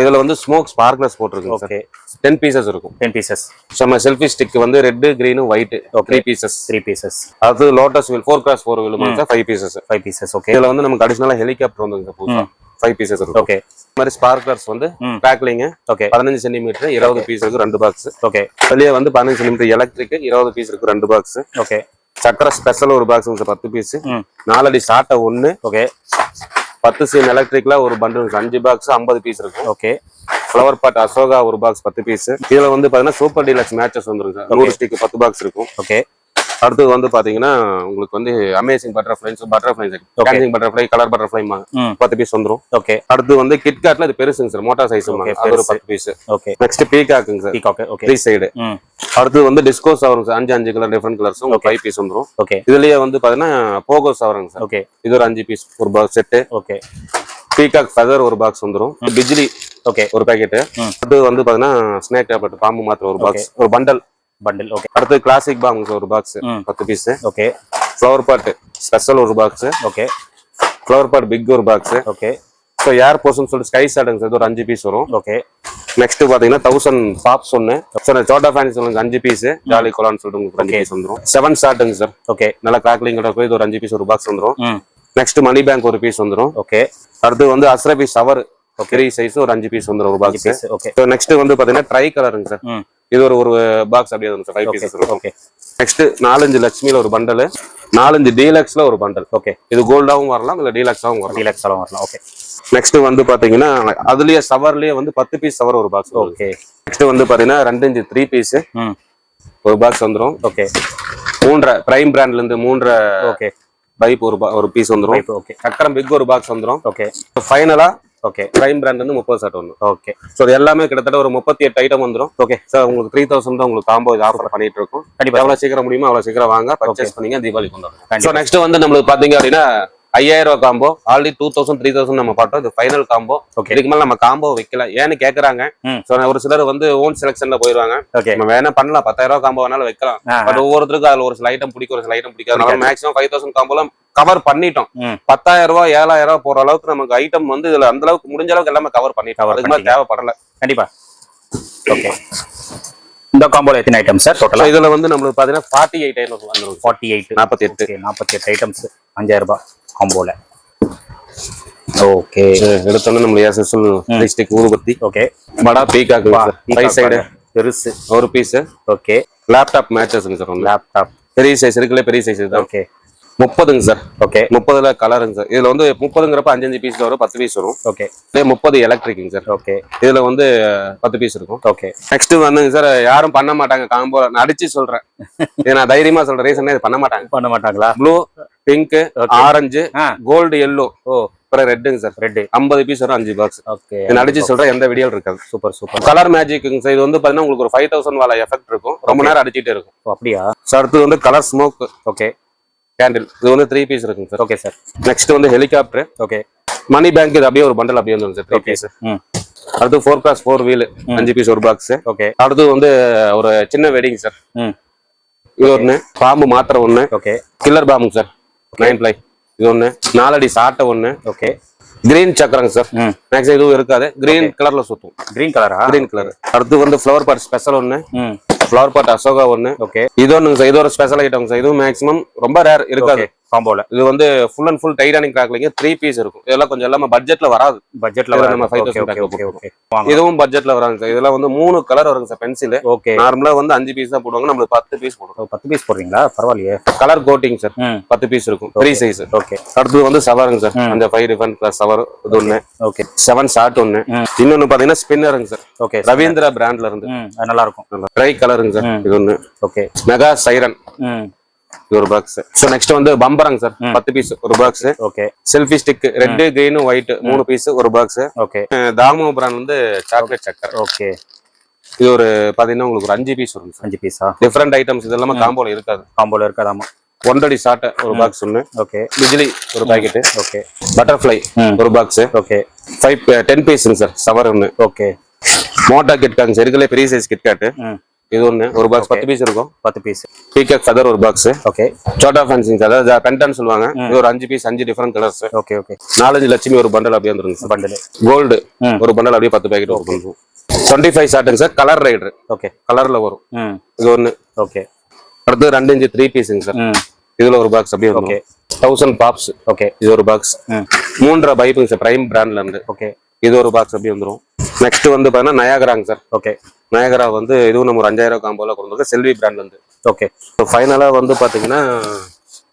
இதுல வந்து ஸ்மோக் ஸ்பார்க்லர்ஸ் போட்டுருக்கு. ஓகே. 10 பீசஸ் இருக்கும். 10 பீசஸ். நம்ம செல்ஃபி ஸ்டிக் வந்து ரெட், கிரீன், ஒயிட் 3 பீசஸ். அது லோட்டஸ் வீல் 4x4 வீல் வந்து 5 பீசஸ். ஓகே. இதுல வந்து நமக்கு அடிஷனலா ஹெலிகாப்டர் வந்து புதுசா 5 பீசஸ் இருக்கும். ஓகே. இந்த மாதிரி ஸ்பார்க்லர்ஸ் வந்து கிராக்லிங். ஓகே. 15 சென்டிமீட்டர் 20 பீஸ் இருக்கு 2 பாக்ஸ். ஓகே. வெளியே வந்து 15 சென்டிமீட்டர் எலக்ட்ரிக் 20 பீஸ் இருக்கு 2 பாக்ஸ். ஓகே. சக்கர ஸ்பெஷல் ஒரு பாக்ஸ் 10 பீஸ். 4 அடி சாட்டை 1. ஓகே. 10 சீன் எலக்ட்ரிக்ல ஒரு பண்டில் 5 பாக்ஸ் 50 பீஸ் இருக்கும். ஓகே. ஃப்ளவர் பாட் அசோகா ஒரு பாக்ஸ் 10 பீஸ். இதுல வந்து பாத்தீங்கன்னா சூப்பர் டீலக்ஸ் மேட்சஸ் வந்துருங்க. 100 ஸ்டிக் 10 பாக்ஸ் இருக்கும். ஓகே. அடுத்து வந்து பாத்தீங்கன்னா உங்களுக்கு வந்து அமேசிங் பட்டர்ஃப்ளைஸ் கேன்சிங் பட்டர்ஃப்ளை கலர் பட்டர்ஃப்ளை 10 பீஸ் வந்துரும். ஓகே. அடுத்து வந்து கிட்காட்ல இது பெருசுங்க சார், மோட்டா சைஸ் அது ஒரு 10 பீஸ். ஓகே. நெக்ஸ்ட் பீகாக்குங்க சார், பீகாக். ஓகே. 3 சைடு. அடுத்து வந்து டிஸ்கோஸ் ஆவருங்க சார், 5 கலர் டிஃபரெண்ட் கலர்ஸ் உங்களுக்கு 5 பீஸ் வந்துரும். ஓகே. இதுலயே வந்து பாத்தீங்கன்னா போகோஸ் ஆவருங்க சார். ஓகே. இது ஒரு 5 பீஸ் ஒரு box set. Okay. Peacock feather ஒரு பாக்ஸ் வந்துரும். பிஜ்லி ஓகே ஒரு பாக்கெட். அடுத்து வந்து பாத்தீங்கன்னா ஸ்னேக் டேப்லெட் பாம்பு மாத்திரை ஒரு பாக்ஸ் ஒரு பண்டல். ஓகே. அடுத்து கிளாசிக் பாம்ஸ் ஒரு box 10 piece. Okay. Flower pot special ஒரு box. Okay. Flower pot big ஒரு box. Okay. So air portion சொல்லிட்டு ஸ்கை சாட்டுங்க சார், ஒரு 5 பீஸ் வரும். ஓகே. நெக்ஸ்ட் பாத்தீங்கன்னா 1000 பாப்ஸ் ஒன்னு. சோட்டா ஃபேன்சி சொல்லுங்க 5 பீஸ். ஜாலி கொலான்னு சொல்லிட்டு உங்களுக்கு 5 பீஸ் வந்துரும். 7 ஷாட்டுங்க சார். ஓகே. நல்லா கிராக்லிங் கூட இது ஒரு 5 பீஸ் ஒரு பாக்ஸ் வந்துரும். நெக்ஸ்ட் மணி பேங்க் ஒரு பீஸ் வந்துரும். ஓகே. அடுத்து வந்து அஸ்ரபி சவர் 3 சைஸ் ஒரு 5 பீஸ் வந்துரும் ஒரு பாக்ஸ். ஓகே. ஸோ நெக்ஸ்ட் வந்து பாத்தீங்கன்னா ட்ரை கலருங்க சார், இது ஒரு பாக்ஸ் அப்படியே வரும் சார், 5 பீசஸ் இருக்கும். ஓகே. நெக்ஸ்ட் 4-5 லட்சுமில ஒரு பண்டல், 4-5 டீலக்ஸ்ல ஒரு பண்டல். ஓகே. இது கோல்டாவும் வரலாம் இல்ல டீலக்ஸாவும் வரலாம். டீலக்ஸாவும் வரலாம். ஓகே. நெக்ஸ்ட் வந்து பாத்தீங்கன்னா அதுலயே சவர்லயே வந்து 10 பீஸ் சவர் ஒரு பாக்ஸ். ஓகே. நெக்ஸ்ட் வந்து பாத்தீங்கன்னா 2-5 3 பீஸ் ஒரு பாக்ஸ் வந்துரும். ஓகே. 3 பிரைம் பிராண்ட்ல இருந்து 3 ஓகே பைப் ஒரு பீஸ் வந்துரும். ஓகே. சக்கரம் பிக் ஒரு பாக்ஸ் வந்துரும். ஓகே. ஃபைனலா ஓகே பிரைம் பிராண்ட் வந்து 30 ஷாட் வந்துரும். ஓகே. சோ இது எல்லாமே கிட்டத்தட்ட ஒரு 38 ஐட்டம் வந்துரும். ஓகே சார், உங்களுக்கு 3000 தான் உங்களுக்கு காம்போ ஆஃபர் பண்ணிட்டு இருக்கோம். கண்டிப்பா எவ்வளவு சீக்கிரம் முடியுமோ அவ்வளவு சீக்கிரம் வாங்க, பர்ச்சேஸ் பண்ணீங்க, தீபாவளி கொண்டாடுங்க. சோ நெக்ஸ்ட் வந்து நம்மளுக்கு பாத்தீங்க அப்படின்னா 5000 ரூபாய் காம்போ. ஆல்ரெடி 2000 3000 நம்ம பார்த்தோம். இது ஃபைனல் காம்போ. இதுக்கு மேல நம்ம காம்போ வைக்கல. ஏன்னு கேக்குறாங்க. சோ ஒரு சிலர் வந்து ஓன் செலக்ஷன்ல போயிருவாங்க. நம்ம வேணா பண்ணலாம், 10000 ரூபாய் காம்போ வேணாலும் வைக்கலாம். பட் ஒவ்வொருத்தருக்கும் அதுல ஒரு சில ஐட்டம் பிடிக்கும், ஒரு சில ஐட்டம் பிடிக்காது. மேக்ஸிமம் 5000 காம்போல கவர் பண்ணிட்டோம். 10000 ரூபாய் 7000 ரூபாய் போற அளவுக்கு நமக்கு ஐட்டம் வந்து இதுல அந்த அளவுக்கு முடிஞ்ச அளவுக்கு எல்லாமே கவர் பண்ணிட்டோம். அதுக்கு மேல தேவைப்படல. கண்டிப்பா. ஓகே. இந்த காம்போல எத்தனை ஐட்டம் சார் டோட்டலா? இதுல வந்து நம்மளுக்கு பாத்தீங்கன்னா 48 ஐட்டம் வந்துரும். 48 ஐட்டம்ஸ் 5000 ரூபாய் காம்போல. ஓகே. எடுத்தோம்னா நம்ம ஏசல் ஸ்டிக் ஊதுபத்தி. ஓகே. படா பீகாக் 5 சைடு பெருசு ஒரு பீஸ். ஓகே. லேப்டாப் மேட்சஸ்ங்க சார். லேப்டாப் பெரிய சைஸ் இருக்குல்ல, பெரிய சைஸ் தான். ஓகே. 30ங்க சார். ஓகே. 30ல கலருங்க சார். இதுல வந்து 30ங்கிறப்ப 5 பீஸ்ல வரும், 10 பீஸ் வரும். ஓகே. 30 எலக்ட்ரிக்ங்க சார். ஓகே. இதுல வந்து 10 பீஸ் இருக்கும். ஓகே. நெக்ஸ்ட் வந்துங்க சார், யாரும் பண்ண மாட்டாங்க காம்போ. நான் அடிச்சு சொல்றேன், இது நான் தைரியமா சொல்றேன். ரீசன் இது பண்ண மாட்டாங்களா? Blue, pink, orange, gold, yellow, அப்புறம் ரெட்டுங்க சார். ரெட் 50 பீஸ் வரும், 5 பாக்ஸ். ஓகே. நான் அடிச்சு சொல்றேன், எந்த வீடியோ இருக்காது. சூப்பர். கலர் மேஜிக்ங்க சார். இது வந்து பாத்தீங்கன்னா உங்களுக்கு ஒரு 5000 வால எஃபெக்ட் இருக்கும். ரொம்ப நேரம் அடிச்சிட்டே இருக்கும். அப்படியா சார்? அடுத்து வந்து கலர் ஸ்மோக். ஓகே. கேண்டில் இது வந்து 3 பீஸ் இருக்குங்க சார். Okay sir. நெக்ஸ்ட் வந்து ஹெலிகாப்டர். ஓகே. மணி பேங்க் இது அப்படியே ஒரு பண்டல் அப்படியே வந்துருங்க சார், 3 பீஸ். அடுத்து 4x4 வீல் 5 பீஸ் ஒரு பாக்ஸ். ஓகே. அடுத்து வந்து ஒரு சின்ன வெடிங் சார். இது ஒண்ணு. பாம்பு மாத்திரை ஒண்ணு. ஓகே. கில்லர் பாம்பு சார் 9 ply இது ஒண்ணு. 4 அடி சாட்டை ஒண்ணு. ஓகே. கிரீன் சக்கரங்க சார். மேக்ஸிமம் இதுவும் இருக்காது, கிரீன் கலர்ல சுத்தும். கிரீன் கலரா? Green colour. அடுத்து வந்து ஃப்ளவர் பாட் ஸ்பெஷல் ஒண்ணு. ஃப்ளவர் பாட் அசோகா ஒண்ணு. ஓகே. இது ஒண்ணுங்க சார், இது ஒரு ஸ்பெஷல் ஐட்டம் சார். இதுவும் மேக்ஸிமம் ரொம்ப ரேர் இருக்காது காம்போல. இது வந்து full and full titanic crackling 3 piece இருக்கும். இதெல்லாம் கொஞ்சம் எல்லாமே பட்ஜெட்ல வராது. பட்ஜெட்ல நம்ம 5000 பேக். இதுவும் பட்ஜெட்ல வராங்க சார். இதெல்லாம் வந்து 3 கலர் வருங்க சார் பென்சில். ஓகே. நார்மலா வந்து 5 பீஸ் தான் போடுவாங்க, நம்மளுக்கு 10 பீஸ் போடுவோம். 10 பீஸ் போடுறீங்களா? பரவாயில்லையே. கலர் கோட்டிங் சார் 10 பீஸ் இருக்கும், 3 சைஸ். ஓகே. அடுத்து வந்து சவருங்க சார். அந்த 5 டிஃபரண்ட் கிளாஸ் சவர் இது ஒண்ணு. ஓகே. 7 ஷாட் ஒண்ணு. இன்னொன்னு பாத்தீங்கன்னா ஸ்பின்னருங்க சார். ஓகே. ரவீந்திரா பிராண்ட்ல இருந்து நல்லா இருக்கும். ட்ரை கலருங்க சார் இது ஒண்ணு. ஓகே. மெகா சைரன் இது ஒரு பாக்ஸ். சோ நெக்ஸ்ட் வந்து பம்பரங்க சார் 10 பீஸ் ஒரு box. Okay. Selfie stick red, green, white 3 piece ஒரு பாக்ஸ். ஓகே. தாமோ பிராண்ட் வந்து சாக்லேட் சக்கர். ஓகே. இது ஒரு பாத்தீங்கன்னா உங்களுக்கு ஒரு 5 பீஸ் வரும். 5 பீஸா? டிஃபரண்ட் ஐட்டம்ஸ் இது எல்லாமே காம்போல இருக்காது. ஆமா. 1 அடி சாட்டை ஒரு பாக்ஸ் ஒன்னு. ஓகே. பிஜ்லி ஒரு பாக்கெட். ஓகே. பட்டர்ஃப்ளை ஒரு பாக்ஸ். ஓகே. 10 பீஸ்ங்க சார் சவர் ஒன்னு. ஓகே. மோட்டா கிட்காங்க சார், இருக்கலே பெரிய சைஸ் கிட்காட் இது ஒண்ணு ஒரு பாக்ஸ் 10 பீஸ் இருக்கும். 10 பீஸ். பீகாக் ஃபெதர் ஒரு பாக்ஸ். ஓகே. சோட்டா ஃபேன்சிங் அதாவது பென்டன் சொல்லுவாங்க. இது ஒரு 5 piece, 5 different colours. Okay. 4-5 Lakshmi ஒரு பண்டல் அப்படியே வந்துருங்க. பண்டல் கோல்டு ஒரு பண்டல் அப்படியே 10 பாக்கெட் ஒரு பண்டல். 25 ஷாட்டுங்க சார். Colour rider. ஓகே. கலர்ல வரும் இது ஒண்ணு. ஓகே. அடுத்து 2-5 3 பீஸ்ங்க சார். இதுல ஒரு பாக்ஸ் அப்படியே வரும். ஓகே. 1000 பாப்ஸ். ஓகே. இது ஒரு பாக்ஸ். 3 பைப்புங்க சார் பிரைம் பிராண்ட்ல இருந்து. ஓகே. இது ஒரு பாக்ஸ் அப்படியே வந்துரும். நெக்ஸ்ட் வந்து பாத்தீங்கன்னா நயாகராங்க சார். ஓகே. நயாகரா வந்து இதுவும் நம்ம ஒரு 5000 காம்போல கொண்டு வந்து செல்வி பிராண்ட்ல இருந்து. ஓகே. ஃபைனலா வந்து பாத்தீங்கன்னா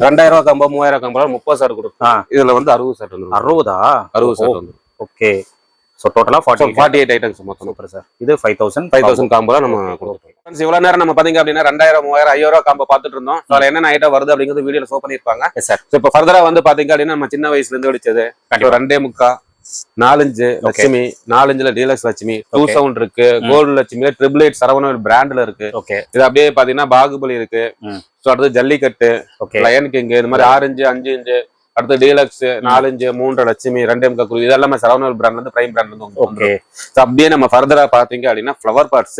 2000 காம்போ 3000 காம்போ 30 செட் கொடுக்கும். இதுல வந்து 60 செட் வந்துரும். 60 செட் வந்துரும். ஓகே. சோ டோட்டலா 48 ஐட்டம்ஸ் மொத்தம். Super sir. இது 5000 காம்போல நம்ம கொடுப்போம். ஃப்ரெண்ட்ஸ் இவ்வளவு நேரம் நம்ம பாத்தீங்க அப்படின்னா 2000 3000 5000 காம்போ பார்த்துட்டு இருந்தோம். அதுல என்னென்ன ஐட்டம் வருது அப்படிங்கிறது வீடியோல ஷோ பண்ணிருப்பாங்க. சார் சோ இப்போ ஃபர்தரா வந்து பாத்தீங்க அப்படின்னா நம்ம சின்ன வயசுல இருந்து வெடிச்சது 2.5 4 இன்ச் லட்சுமி, 4 இன்ச்ல டீலக்ஸ் லட்சுமி, 2 சவுண்ட் இருக்கு, கோல்டு லட்சுமில ட்ரிபிள் 8 சரவணன் பிராண்ட்ல இருக்கு. ஓகே. இது அப்படியே பாத்தீங்கன்னா பாகுபலி இருக்கு. சோ அடுத்து ஜல்லிக்கட்டு, லயன் கிங், இந்த மாதிரி 6 இன்ச் 5 இன்ச், அடுத்து டீலக்ஸ் 4 இன்ச் 3 லட்சுமி 2 குரு, இதெல்லாம் சரவணன் பிராண்ட்ல இருந்து பிரைம் பிராண்ட்ல இருந்து. ஓகே. சோ அப்படியே நம்ம ஃபர்தரா பாத்தீங்க அப்படின்னா ஃப்ளவர் பார்ட்ஸ்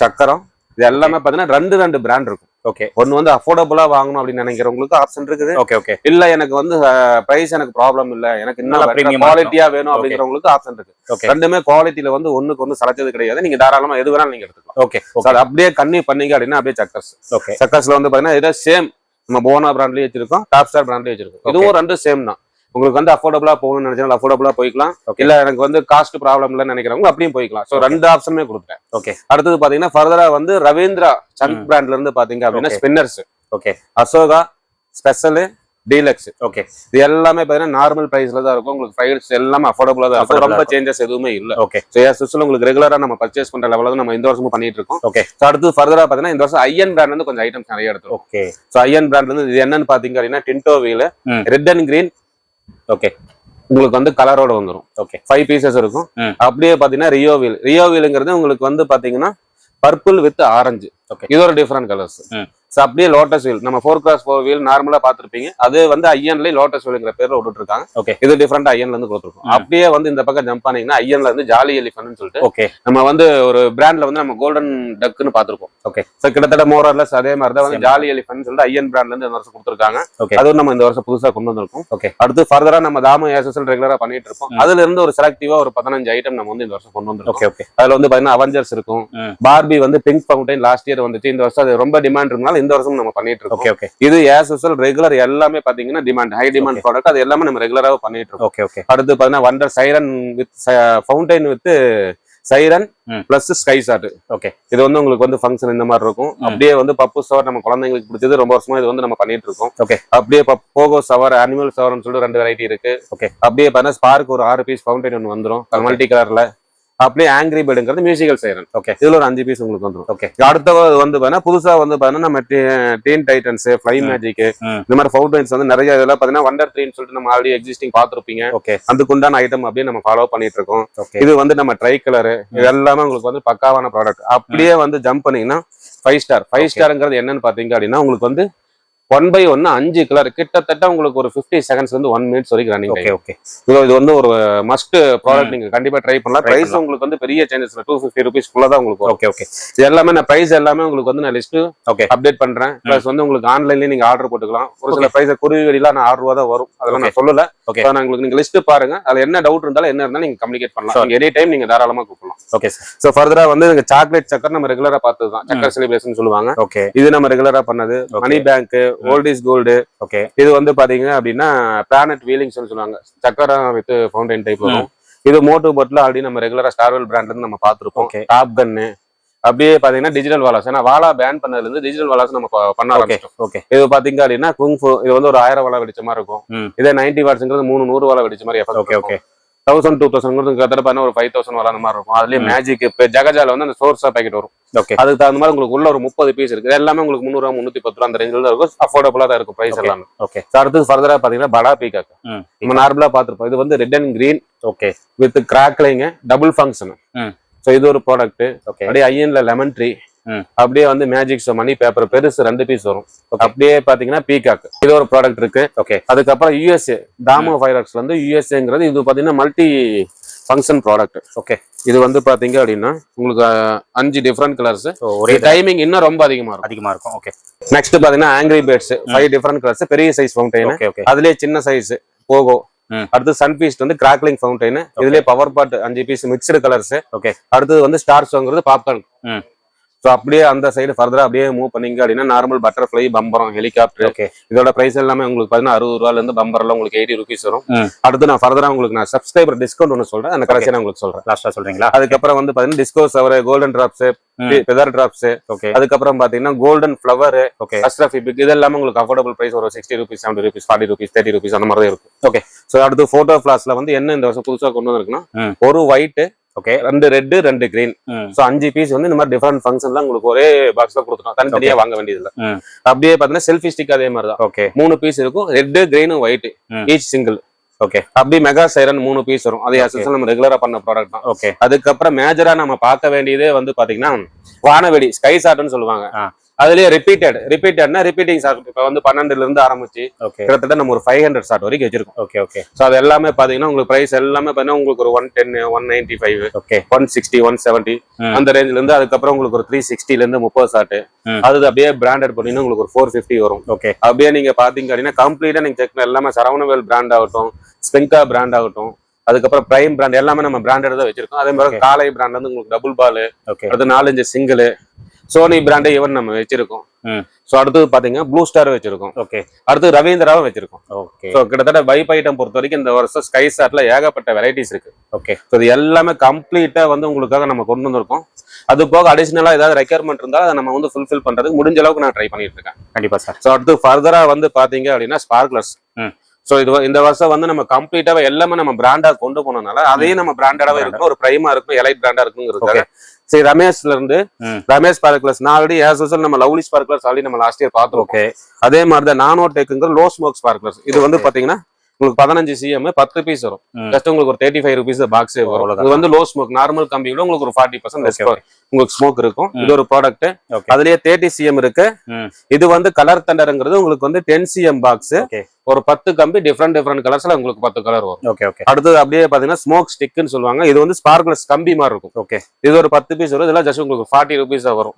சக்கரம், இது எல்லாமே பாத்தீங்கன்னா 2 பிராண்ட் இருக்கும். ஓகே. ஒன்னு வந்து அஃபோர்டபுளா வாங்கணும் அப்படின்னு நினைக்கிறவங்களுக்கு ஆப்ஷன் இருக்குது. Okay okay. இல்ல எனக்கு வந்து பிரைஸ் எனக்கு ப்ராப்ளம் இல்ல, எனக்கு இன்னும் குவாலிட்டியா வேணும் அப்படிங்கிறவங்களுக்கு ஆப்ஷன் இருக்கு. ரெண்டுமே குவாலிட்டியில வந்து ஒண்ணுக்கு ஒண்ணு சளைச்சது கிடையாது. நீங்க தாராளமா எது வேணாலும் நீங்க எடுத்துக்கலாம். ஓகே. அது அப்படியே கண்ணி பண்ணீங்க அப்படின்னா அப்படியே சக்கர்ஸ். ஓகே. சக்கர்ஸ்ல வந்து பாத்தீங்கன்னா இதே சேம் நம்ம போனா பிராண்ட்லயே வச்சிருக்கோம், டாப் ஸ்டார் பிராண்ட்லயே வச்சிருக்கோம். இதுவும் 2 சேம் தான். உங்களுக்கு வந்து அஃபோர்டபுளா போகணும்னு நினைச்சாலும் அஃபோர்டபுளா போய்க்கலாம். இல்ல எனக்கு வந்து காஸ்ட் ப்ராப்ளம் இல்லன்னு நினைக்கிறவங்க அப்படியும் போய்க்கலாம். சோ 2 ஆப்ஷனுமே கொடுத்தேன். ஓகே. அடுத்தது பாத்தீங்கன்னா ஃபர்தரா வந்து ரவீந்திரா சங்க் பிராண்ட்ல இருந்து பாத்தீங்க அப்படின்னா spinners. Okay. Ashoka special deluxe. Okay. இது எல்லாமே பாத்தீங்கன்னா நார்மல் பிரைஸ்ல தான் இருக்கும். உங்களுக்கு பிரைஸ் எல்லாமே அஃபோர்டபுளா தான் இருக்கும். ரொம்ப சேஞ்சஸ் எதுவுமே இல்ல. ஓகே. சோ சுவிஸ்ல உங்களுக்கு ரெகுலரா நம்ம பர்ச்சேஸ் பண்ற லெவல்ல தான் நம்ம இந்த வருஷமும் பண்ணிட்டு இருக்கோம். ஓகே. சோ அடுத்து ஃபர்தரா பாத்தீங்கன்னா இந்த வருஷம் ஐஎன் பிராண்ட்ல இருந்து கொஞ்சம் ஐட்டம்ஸ் நிறைய எடுத்துரும். ஓகே. சோ ஐஎன் பிராண்ட்ல இருந்து இது என்னன்னு பாத்தீங்க அப்படின்னா டின்டோ wheel, red and green. Okay. உங்களுக்கு வந்து கலரோட வந்துரும். ஓகே. 5 பீசஸ் இருக்கும். அப்படியே பாத்தீங்கன்னா ரியோ வீல்ங்கிறது உங்களுக்கு வந்து பாத்தீங்கன்னா பர்பிள் வித் ஆரஞ்சு. ஓகே. இது ஒரு டிஃபரெண்ட் கலர்ஸ். சோ அப்படியே லோட்டஸ் வீல், நம்ம 4x4 வீல் நார்மலா பாத்துருப்பீங்க. அது வந்து ஐஎன்ல லோட்டஸ் வீல்ங்கிற பேர்ல விட்டுட்டு இருக்காங்க. ஓகே. இது டிஃபரெண்ட் ஐஎன்ல இருந்து கொடுத்துருக்கோம். அப்படியே வந்து இந்த பக்கம் ஜம்ப் பண்ணீங்கன்னா ஐஎன்ல வந்து ஜாலி எலிஃபன்ட்னு சொல்லிட்டு ஓகே நம்ம வந்து ஒரு பிராண்ட்ல வந்து நம்ம கோல்டன் டக்னு பாத்துருக்கோம். ஓகே. சோ கிட்டத்தட்ட மோரர்லெஸ் அதே மாதிரி தான் வந்து ஜாலி எலிஃபன்ட்னு சொல்லிட்டு ஐஎன் பிராண்ட்ல இருந்து இந்த வருஷம் கொடுத்துருக்காங்க. அதுவும் நம்ம இந்த வருஷம் புதுசா கொண்டு வந்திருக்கோம். ஓகே. அடுத்து ஃபர்தரா நம்ம தாமு ஏசல் ரெகுலரா பண்ணிட்டு இருப்போம். அதுல இருந்து ஒரு செலக்டிவா ஒரு 15 ஐட்டம் நம்ம வந்து இந்த வருஷம் கொண்டு வந்திருக்கோம். ஓகே. அதுல வந்து பாத்தீங்கன்னா அவெஞ்சர்ஸ் இருக்கும், பார்பி வந்து பிங்க் ஃபவுண்டைன் லாஸ்ட் இயர் வந்துச்சு. இந்த வருஷம் அது ரொம்ப டிமாண்ட் இருந்தாலும் இந்த வருஷம் நம்ம பண்ணிட்டு இருக்கோம். Okay okay. இது as usual ரெகுலர் எல்லாமே பாத்தீங்கன்னா டிமாண்ட் ஹை டிமாண்ட் ப்ராடக்ட். அது எல்லாமே நம்ம ரெகுலராக பண்ணிட்டு இருக்கோம். Okay okay. அடுத்து பாத்தீங்கன்னா wonder siren with fountain with siren plus sky shot. Okay. இது வந்து உங்களுக்கு வந்து ஃபங்க்ஷன் இந்த மாதிரி இருக்கும். அப்படியே வந்து பப்பு சவர் நம்ம குழந்தைங்களுக்கு பிடிச்சது ரொம்ப வருஷமா இது வந்து நம்ம பண்ணிட்டு இருக்கோம். ஓகே. அப்படியே போகோ சவர், அனிமல் சவர்னு சொல்லிட்டு 2 வெரைட்டி இருக்கு. ஓகே. அப்படியே பாத்தீங்கன்னா ஸ்பார்க் ஒரு 6 பீஸ் ஃபவுண்டைன் ஒன்று வந்துரும் மல்டி கலர்ல. அப்படியே ஆங்கிரி பேர்டுங்கிறது மியூசிக்கல் சைரன். ஓகே. இதுல ஒரு 5 பீஸ் உங்களுக்கு வந்துரும். ஓகே. அடுத்த வந்து பாத்தீங்கன்னா புதுசா வந்து பாத்தீங்கன்னா நம்ம டீன் டைட்டன்ஸ், ஃப்ளை மேஜிக் இந்த மாதிரி ஃபவுண்டைன்ஸ் வந்து நிறைய இதெல்லாம் பாத்தீங்கன்னா வண்டர் 3 சொல்லிட்டு நம்ம ஆல்ரெடி எக்ஸிஸ்டிங் பாத்துருப்பீங்க. ஓகே. அதுக்குண்டான ஐட்டம் அப்படியே நம்ம ஃபாலோ பண்ணிட்டு இருக்கோம். இது வந்து நம்ம ட்ரை கலர், இது எல்லாமே உங்களுக்கு வந்து பக்காவான ப்ராடக்ட். அப்படியே வந்து ஜம்ப் பண்ணீங்கன்னா 5 ஸ்டார்ங்கிறது என்னன்னு பாத்தீங்க அப்படின்னா உங்களுக்கு வந்து 1/1 5 கலர் கிட்டத்தட்ட உங்களுக்கு ஒரு 50 செகண்ட்ஸ் வந்து 1 மினிட்ஸ் வரைக்கும் ரன்னிங். Okay okay. இது வந்து ஒரு மஸ்ட் ப்ராடக்ட், நீங்க கண்டிப்பா ட்ரை பண்ணலாம். பிரைஸ் உங்களுக்கு வந்து பெரிய சேஞ்சஸ் இல்ல, 250 rupees குள்ள தான் உங்களுக்கு. Okay okay. இது எல்லாமே நான் பிரைஸ் எல்லாமே உங்களுக்கு வந்து நான் லிஸ்ட் அப்டேட் பண்றேன். பிளஸ் வந்து உங்களுக்கு ஆன்லைன்லயே நீங்க ஆர்டர் போட்டுக்கலாம். ஒரு சில பிரைஸ் குருவி வெளியில நான் 6 ரூபா தான் வரும், அதெல்லாம் நான் சொல்லல. ஓகே. நான் உங்களுக்கு நீங்க லிஸ்ட் பாருங்க, அதுல என்ன டவுட் இருந்தாலும் என்ன இருந்தாலும் நீங்க கம்யூனிகேட் பண்ணலாம். எனி டைம் நீங்க தாராளமா கூப்பிடலாம். Okay sir. சோ ஃபர்தரா வந்து சாக்லேட் சக்கர் நம்ம ரெகுலரா பார்த்தது தான், சக்கர் செலிப்ரேஷன் சொல்லுவாங்க. ஓகே. இது நம்ம ரெகுலரா பண்ணது. Money bank, old is gold. Okay. இது வந்து பாத்தீங்க அப்படின்னா பிளானட் வீலிங் சொல்லுவாங்க, சக்கரம் வித் ஃபவுண்டைன் டைப் வரும். இது மோட்டோ போட்ல ஆல்ரெடி நம்ம ரெகுலரா ஸ்டார்வெல் பிராண்ட்ல இருந்து நம்ம பாத்துருப்போம். டாப் கன்னு, அப்படியே பாத்தீங்கன்னா டிஜிட்டல் வாலாஸ், ஏன்னா வாலா பேன் பண்ணதுல இருந்து டிஜிட்டல் வாலாஸ் நம்ம பண்ண ஆரம்பிச்சோம். ஓகே. இது பாத்தீங்க அப்படின்னா குங்ஃபு, இது வந்து ஒரு 1000 வாலா வெடிச்ச மாதிரி இருக்கும். இதே 90 வாட்ஸ்ங்கிறது 300 வாலா வெடிச்ச மாதிரி. Okay okay. 1000 2000 கிட்டத்தட்ட ஒரு 5000 வாலா அந்த மாதிரி இருக்கும். அதுலயே மேஜிக் ஜகஜால வந்து அந்த சோர்ஸா பேக்கெட் வரும். ஓகே. அதுக்கு தகுந்த மாதிரி உங்களுக்கு உள்ள ஒரு 30 பீஸ் இருக்கு. எல்லாமே உங்களுக்கு 300 ரூபா 310 ரூபா அந்த ரேஞ்சில தான் இருக்கும். அஃபோர்டபுளா தான் இருக்கும் பிரைஸ் எல்லாமே. ஓகே. அடுத்து ஃபர்தரா பாத்தீங்கன்னா படா பீகாக் நம்ம நார்மலா பாத்துருப்போம். இது வந்து red and green. Okay. With crackling double function. So இது ஒரு ப்ராடக்ட். அப்படியே ஐஎன்ல லெமன் ட்ரீ, அப்படியே வந்து மேஜிக் மணி பேப்பர் பெருசு 2 பீஸ் வரும். அப்படியே பாத்தீங்கன்னா பீகாக், இது ஒரு ப்ராடக்ட் இருக்கு. ஓகே. அதுக்கப்புறம் யுஎஸ்ஏ தாமோ ஃபைராக்ஸ்ல வந்து யுஎஸ்ஏங்கிறது இது பாத்தீங்கன்னா மல்டி ஃபங்க்ஷன் ப்ராடக்ட். ஓகே. இது வந்து பாத்தீங்க அப்படின்னா உங்களுக்கு 5 டிஃபரெண்ட் கலர்ஸ், ஒரே டைமிங் இன்னும் ரொம்ப அதிகமா இருக்கும். ஓகே. நெக்ஸ்ட் பாத்தீங்கன்னா ஆங்கிரி பேர்ட்ஸ் 5 டிஃபரெண்ட் கலர்ஸ், பெரிய சைஸ் ஃபவுண்டைன், அதுலயே சின்ன சைஸ் போகோ. அடுத்து சன் பீஸ்ட் வந்து கிராக்லிங் ஃபவுண்டைன், இதுலயே பவர் பாட் 5 பீஸ் மிக்ஸ்டு கலர்ஸ். ஓகே. அடுத்தது வந்து ஸ்டார் ஷோங்கிறது பாப்கார்ன். ஸோ அப்படியே அந்த சைடு ஃபர்தரா அப்படியே மூவ் பண்ணீங்க அப்படின்னா நார்மல் பட்டர்ஃப்ளை, பம்பரம், ஹெலிகாப்டர். ஓகே. இதோட பிரைஸ் எல்லாமே உங்களுக்கு பாத்தீங்கன்னா 60 ரூபாயில இருந்து பம்பர்ல உங்களுக்கு 80 rupees வரும். அடுத்து நான் ஃபர்தரா உங்களுக்கு நான் சப்ஸ்கிரைபர் டிஸ்கவுண்ட் ஒன்று சொல்றேன், அந்த கடைசியா நான் உங்களுக்கு சொல்றேன். லாஸ்டா சொல்றீங்களா? அதுக்கப்புறம் வந்து பாத்தீங்கன்னா டிஸ்கோ சவர், golden drops, feather drops, okay. அதுக்கப்புறம் பாத்தீங்கன்னா கோல்டன் ஃபிளவர், ஓகே. அஸ்ட்ரஃபி பிக், இது எல்லாமே உங்களுக்கு அஃபோர்டபுள் பிரைஸ் ஒரு 60 rupees, 70 rupees, 40 rupees, 30 rupees அந்த மாதிரி தான் இருக்கும். ஓகே. ஸோ அடுத்து போட்டோ ஃபிளாஷ்ல வந்து என்ன இந்த வருஷம் புதுசா கொண்டு வந்திருக்குன்னா ஒரு white, okay, 2 red, 2 green. So 5 piece வந்து இந்த மாதிரி டிஃபரெண்ட் ஃபங்க்ஷன்லாம் உங்களுக்கு ஒரே பாக்ஸ்ல கொடுத்துட்டோம், தனித்தனியா வாங்க வேண்டியது இல்ல. அப்படியே பாத்தீங்கன்னா செல்ஃபி ஸ்டிக் அதே மாதிரி தான். ஓகே. 3 பீஸ் இருக்கும், red, green, white, each single. Okay. அப்படியே மெகா சைரன் 3 பீஸ் வரும், அது அசல் நம்ம ரெகுலரா பண்ண ப்ராடக்ட் தான். ஓகே. அதுக்கப்புறம் மேஜரா நம்ம பார்க்க வேண்டியதே வந்து பாத்தீங்கன்னா வானவெடி, ஸ்கை ஷாட்னு சொல்லுவாங்க. அதுலயே ரிப்பீட்டட்னா ரிப்பீட்டிங் ஷாட். இப்ப வந்து 12ல இருந்து ஆரம்பிச்சு கிட்டத்தட்ட நம்ம ஒரு 500 ஷாட் வரைக்கும் வச்சிருக்கோம். ஓகே. ஓகே. சோ அது எல்லாமே பாத்தீங்கன்னா உங்களுக்கு பிரைஸ் எல்லாமே பாத்தீங்கன்னா உங்களுக்கு ஒரு 110, 195, ஓகே, 160, 170 அந்த ரேஞ்ச்ல இருந்து. அதுக்கப்புறம் உங்களுக்கு ஒரு 360ல இருந்து 30 ஷாட். அது அப்படியே பிராண்டட் பண்ணீங்கன்னா உங்களுக்கு ஒரு 450 வரும். ஓகே. அப்படியே நீங்க பாத்தீங்க அப்படின்னா கம்ப்ளீட்டா நீங்க செக் பண்ண எல்லாமே சரவணவேல் பிராண்ட் ஆகட்டும், ஸ்பெங்கா பிராண்ட் ஆகட்டும், அதுக்கப்புறம் பிரைம் பிராண்ட் எல்லாமே நம்ம பிராண்டட் தான் வச்சிருக்கோம். அதே மாதிரி காலை பிராண்ட் வந்து உங்களுக்கு டபுள் பால், அடுத்து 4-5 சிங்கிள், சோனி பிராண்ட் ஈவன் நம்ம வச்சிருக்கோம். சோ அடுத்து பாத்தீங்கன்னா ப்ளூ ஸ்டார் வச்சிருக்கோம். ஓகே. அடுத்து ரவீந்திராவும் வச்சிருக்கோம். ஓகே. சோ கிட்டத்தட்ட பைப் ஐட்டம் பொறுத்த வரைக்கும் இந்த வருஷம் ஸ்கை ஷாட்ல ஏகப்பட்ட வெரைட்டிஸ் இருக்கு. ஓகே. சோ இது எல்லாமே கம்ப்ளீட்டா வந்து உங்களுக்காக நம்ம கொண்டு வந்திருக்கோம். அது போக அடிஷனலா ஏதாவது ரெக்யர்மெண்ட் இருந்தா அதை நம்ம வந்து ஃபுல்ஃபில் பண்றதுக்கு முடிஞ்ச அளவுக்கு நான் ட்ரை பண்ணிட்டு இருக்கேன். கண்டிப்பா சார். சோ அடுத்து ஃபர்தரா வந்து பாத்தீங்க அப்படின்னா ஸ்பார்க்லர்ஸ். சோ இது இந்த வருஷம் வந்து நம்ம கம்ப்ளீட்டாவே எல்லாமே நம்ம பிராண்டா கொண்டு போனதுனால அதையும் நம்ம பிராண்டடாவே இருக்கணும், ஒரு பிரைமா இருக்கும், எலைட் பிராண்டா இருக்குங்கிறதுக்காக சரி ரமேஷ்ல இருந்து ரமேஷ் ஸ்பார்க்லர்ஸ். நான் ஆல்ரெடி ஆஸ் யூசுவல் நம்ம லவ்லி ஸ்பார்க்லர்ஸ் ஆல்ரெடி நம்ம லாஸ்ட் இயர் பார்த்துருக்கோம். அதே மாதிரி தான் நானோ டெக்குங்கிற லோ ஸ்மோக் ஸ்பார்க்லர்ஸ். இது வந்து பாத்தீங்கன்னா உங்களுக்கு 15 cm 10 பீஸ் வரும். ஜஸ்ட் உங்களுக்கு ஒரு 35 rupees பாக்ஸே வரும். இது வந்து லோ ஸ்மோக், நார்மல் கம்பி விட உங்களுக்கு ஒரு 40% உங்களுக்கு ஸ்மோக் இருக்கும். இது ஒரு ப்ராடக்ட். அதுலயே 30 cm இருக்கு. இது வந்து கலர் தண்டர்ங்கிறது உங்களுக்கு வந்து 10 cm பாக்ஸ், ஒரு 10 கம்பி, டிஃப்ரெண்ட் கலர்ஸ்ல உங்களுக்கு 10 கலர் வரும். ஓகே. ஓகே. அடுத்து அப்படியே பாத்தீங்கன்னா ஸ்மோக் ஸ்டிக்னு சொல்லுவாங்க. இது வந்து ஸ்பார்க்லர்ஸ் கம்பி மாதிரி இருக்கும். ஓகே. இது ஒரு 10 பீஸ் வரும். இதெல்லாம் ஜஸ்ட் உங்களுக்கு 40 rupees வரும்.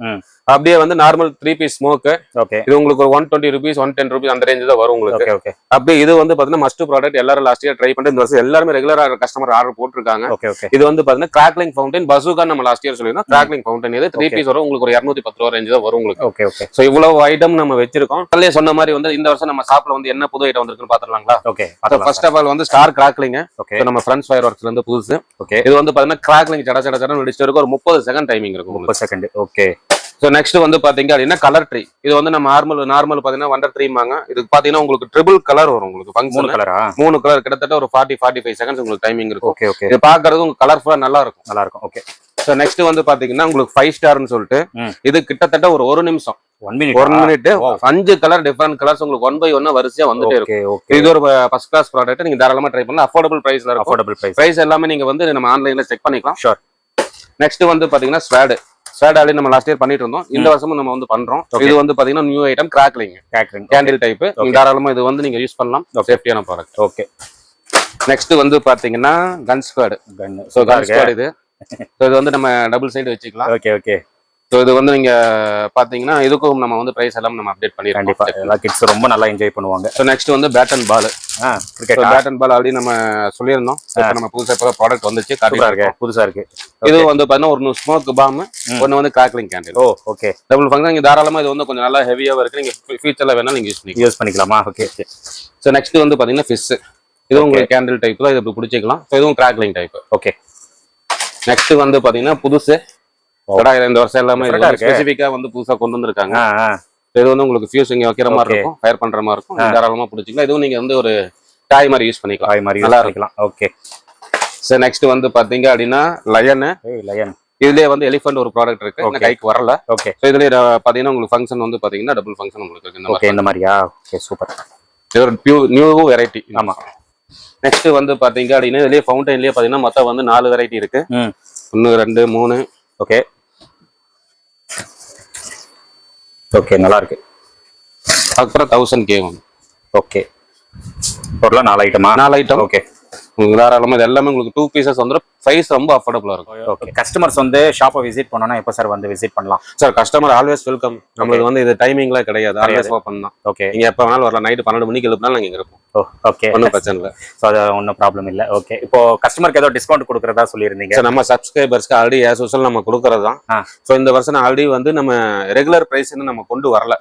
அப்படியே வந்து நார்மல் 3 பீஸ் ஸ்மோக். ஓகே. இது உங்களுக்கு ஒரு 120 rupees, 110 rupees அந்த ரேஞ்ச் தான் வரும் உங்களுக்கு. ஓகே. ஓகே. அப்படியே இது வந்து பாத்தீங்கன்னா மஸ்ட் ப்ராடக்ட். எல்லாரும் லாஸ்ட் இயர் ட்ரை பண்ணிட்டு இந்த வருஷம் எல்லாரும் ரெகுலரா கஸ்டமர் ஆர்டர் போட்டுருக்காங்க. ஓகே. ஓகே. இது வந்து பாத்தீங்கன்னா கிராக்லிங் ஃபவுண்டன் பசூகா நம்ம லாஸ்ட் இயர் சொல்லிருந்தோம். கிராக்லிங் ஃபவுண்டன் இது 3 பீஸ் வரும், உங்களுக்கு ஒரு 210 ரூபாய் ரேஞ்ச் தான் வரும் உங்களுக்கு. ஓகே. ஓகே. சோ இவ்வளவு ஐட்டம் நம்ம வச்சிருக்கோம். அதுலயே சொன்ன மாதிரி வந்து இந்த வருஷம் நம்ம ஷாப்ல வந்து என்ன புது ஐட்டம் வந்திருக்குன்னு பாத்துறலாங்களா? ஓகே. ஃபர்ஸ்ட் ஆஃப் ஆல் வந்து ஸ்டார் கிராக்லிங். ஓகே. நம்ம ஃப்ரண்ட்ஸ் ஃபயர் ஒர்க்ஸ்ல இருந்து புதுசு. ஓகே. இது வந்து பாத்தீங்கன்னா கிராக்லிங் சட சட சட வெடிச்சிட்டு இருக்கும். ஒரு 30 செகண்ட் டைமிங் இருக்கும். 30 செகண்ட். ஓகே. சோ நெக்ஸ்ட் வந்து பாத்தீங்க அப்படின்னா கலர் ட்ரீ. இது வந்து நம்ம நார்மல் பாத்தீங்கன்னா வண்டர் ட்ரீமாங்க. இதுக்கு பாத்தீங்கன்னா உங்களுக்கு ட்ரிபிள் கலர் வரும். உங்களுக்கு ஃபங்க்ஷன் 3 கலர் கிட்டத்தட்ட ஒரு 40-45 செகண்ட்ஸ் உங்களுக்கு டைமிங் இருக்கும். ஓகே. ஓகே. இது பாக்குறது உங்களுக்கு கலர்ஃபுல்லா நல்லா இருக்கும். ஓகே. சோ நெக்ஸ்ட் வந்து பாத்தீங்கன்னா உங்களுக்கு 5 ஸ்டார்னு சொல்லிட்டு இது கிட்டத்தட்ட ஒரு 1 நிமிஷம் 1 மினிட் 5 கலர் டிஃபரெண்ட் கலர்ஸ் உங்களுக்கு 1 by 1 வரிசையா வந்துட்டே இருக்கும். இது ஒரு ஃபர்ஸ்ட் கிளாஸ் ப்ராடக்ட். நீங்க தாராளமா ட்ரை பண்ணலாம். அஃபோர்டபிள் பிரைஸ்ல இருக்கும். அஃபோர்டபிள் பிரைஸ் எல்லாமே நீங்க வந்து நம்ம ஆன்லைன்ல செக் பண்ணிக்கலாம். ஷூர். நெக்ஸ்ட் வந்து பாத்தீங்கன்னா ஸ்வாட் ஆல்ரெடி நம்ம லாஸ்ட் இயர் பண்ணிட்டு இருந்தோம். இந்த வருஷமும் நம்ம வந்து பண்றோம். இது வந்து பாத்தீங்கன்னா new item crackling candle type. நீங்க தாராளமா இது வந்து நீங்க யூஸ் பண்ணலாம். சேஃப்டியான ப்ராடக்ட். ஓகே. நெக்ஸ்ட் வந்து பாத்தீங்கன்னா கன் ஸ்குவாட். சோ கன் ஸ்குவாட் இது வந்து நம்ம டபுள் சைடு வச்சுக்கலாம். ஓகே. ஓகே. சோ இது வந்து நீங்க பாத்தீங்கன்னா இதுக்கும் நம்ம வந்து பிரைஸ் எல்லாம் நம்ம அப்டேட் பண்ணிருக்கோம். கண்டிப்பா எல்லா கிட்ஸ் ரொம்ப நல்லா என்ஜாய் பண்ணுவாங்க. சோ நெக்ஸ்ட் வந்து bat and ball. Cricket bat and ball already நம்ம சொல்லியிருந்தோம். இப்போ நம்ம புதுசா இப்போ ப்ராடக்ட் வந்துச்சு. புதுசா இருக்கு. இது வந்து பாத்தீங்கன்னா ஒரு ஸ்மோக் பாம், ஒன்னு வந்து கிராக்லிங் கேண்டில். ஓ ஓகே. Double function. நீங்க தாராளமா இது வந்து கொஞ்சம் நல்லா ஹெவியாவா இருக்கு. நீங்க ஃபியூச்சர்ல வேணா நீங்க யூஸ் பண்ணிக்கலாமா? ஓகே. சோ நெக்ஸ்ட் வந்து பாத்தீங்கன்னா ஃபிஷ். இது உங்களுக்கு கேண்டில் டைப் தான். இது இப்படி பிடிச்சிக்கலாம். ஸோ இதுவும் கிராக்லிங் டைப். ஓகே. நெக்ஸ்ட் வந்து பாத்தீங்கன்னா புதுசு இந்த வருஷம் எல்லாமே ஸ்பெசிஃபிக்கா வந்து புதுசா கொண்டு வந்திருக்காங்க. இது வந்து உங்களுக்கு ஃபியூஸ் இங்க வைக்கிற மாதிரி இருக்கும், ஃபயர் பண்ற மாதிரி இருக்கும். தாராளமா பிடிச்சிக்கலாம். இதுவும் நீங்க வந்து ஒரு டாய் மாதிரி யூஸ் பண்ணிக்கலாம். நல்லா இருக்கலாம். ஓகே. சோ நெக்ஸ்ட் வந்து பாத்தீங்க அப்படின்னா லயன். இதுலயே வந்து எலிஃபண்ட் ஒரு ப்ராடக்ட் இருக்கு, கைக்கு வரல. ஓகே. சோ இதுல பாத்தீங்கன்னா உங்களுக்கு ஃபங்க்ஷன் வந்து பாத்தீங்கன்னா டபுள் ஃபங்க்ஷன் உங்களுக்கு இருக்கு. இந்த மாதிரியா? ஓகே. சூப்பர். இது ஒரு நியூ வெரைட்டி. ஆமா. நெக்ஸ்ட் வந்து பாத்தீங்க அப்படின்னா இதுலயே ஃபவுண்டன்லயே பாத்தீங்கன்னா மொத்தம் வந்து 4 வெரைட்டி இருக்கு. 1 2 3. ஓகே. ஓகே. நல்லா இருக்கு. அப்புறம் 1000K. ஓகே. டோட்டலா 4 ஐட்டமா? 4 ஐட்டம். ஓகே. உங்களுக்கு தாராளமா இது எல்லாமே உங்களுக்கு 2 பீசஸ் வந்துடும். சைஸ் ரொம்ப அஃபோர்டபுளா இருக்கும். ஓகே. கஸ்டமர்ஸ் வந்து ஷாப்பை விசிட் பண்ணனும்னா எப்போ சார் வந்து விசிட் பண்ணலாம்? Sir customer always welcome. நம்மளுக்கு வந்து இது டைமிங்லாம் கிடையாது. ஆல்வேஸ் ஓபன் தான். ஓகே. நீங்க எப்போ வேணாலும் வரலாம். நைட் 12 மணிக்கு எழுப்பினாலும் நாங்க இங்க இருப்போம். ஓகே, ஒன்றும் பிரச்சனை இல்லை. ஸோ அது ஒன்றும் ப்ராப்ளம் இல்லை. ஓகே, இப்போ கஸ்டமருக்கு ஏதோ டிஸ்கவுண்ட் கொடுக்குறதா சொல்லியிருந்தீங்க. சார் நம்ம சப்ஸ்கிரைபர்ஸ்க்கு ஆல்ரெடி ஆஸ் யூசுவல் நம்ம கொடுக்கறது தான். ஸோ இந்த வருஷம் ஆல்ரெடி வந்து நம்ம ரெகுலர் பிரைஸ்ன்னு நம்ம கொண்டு வரல.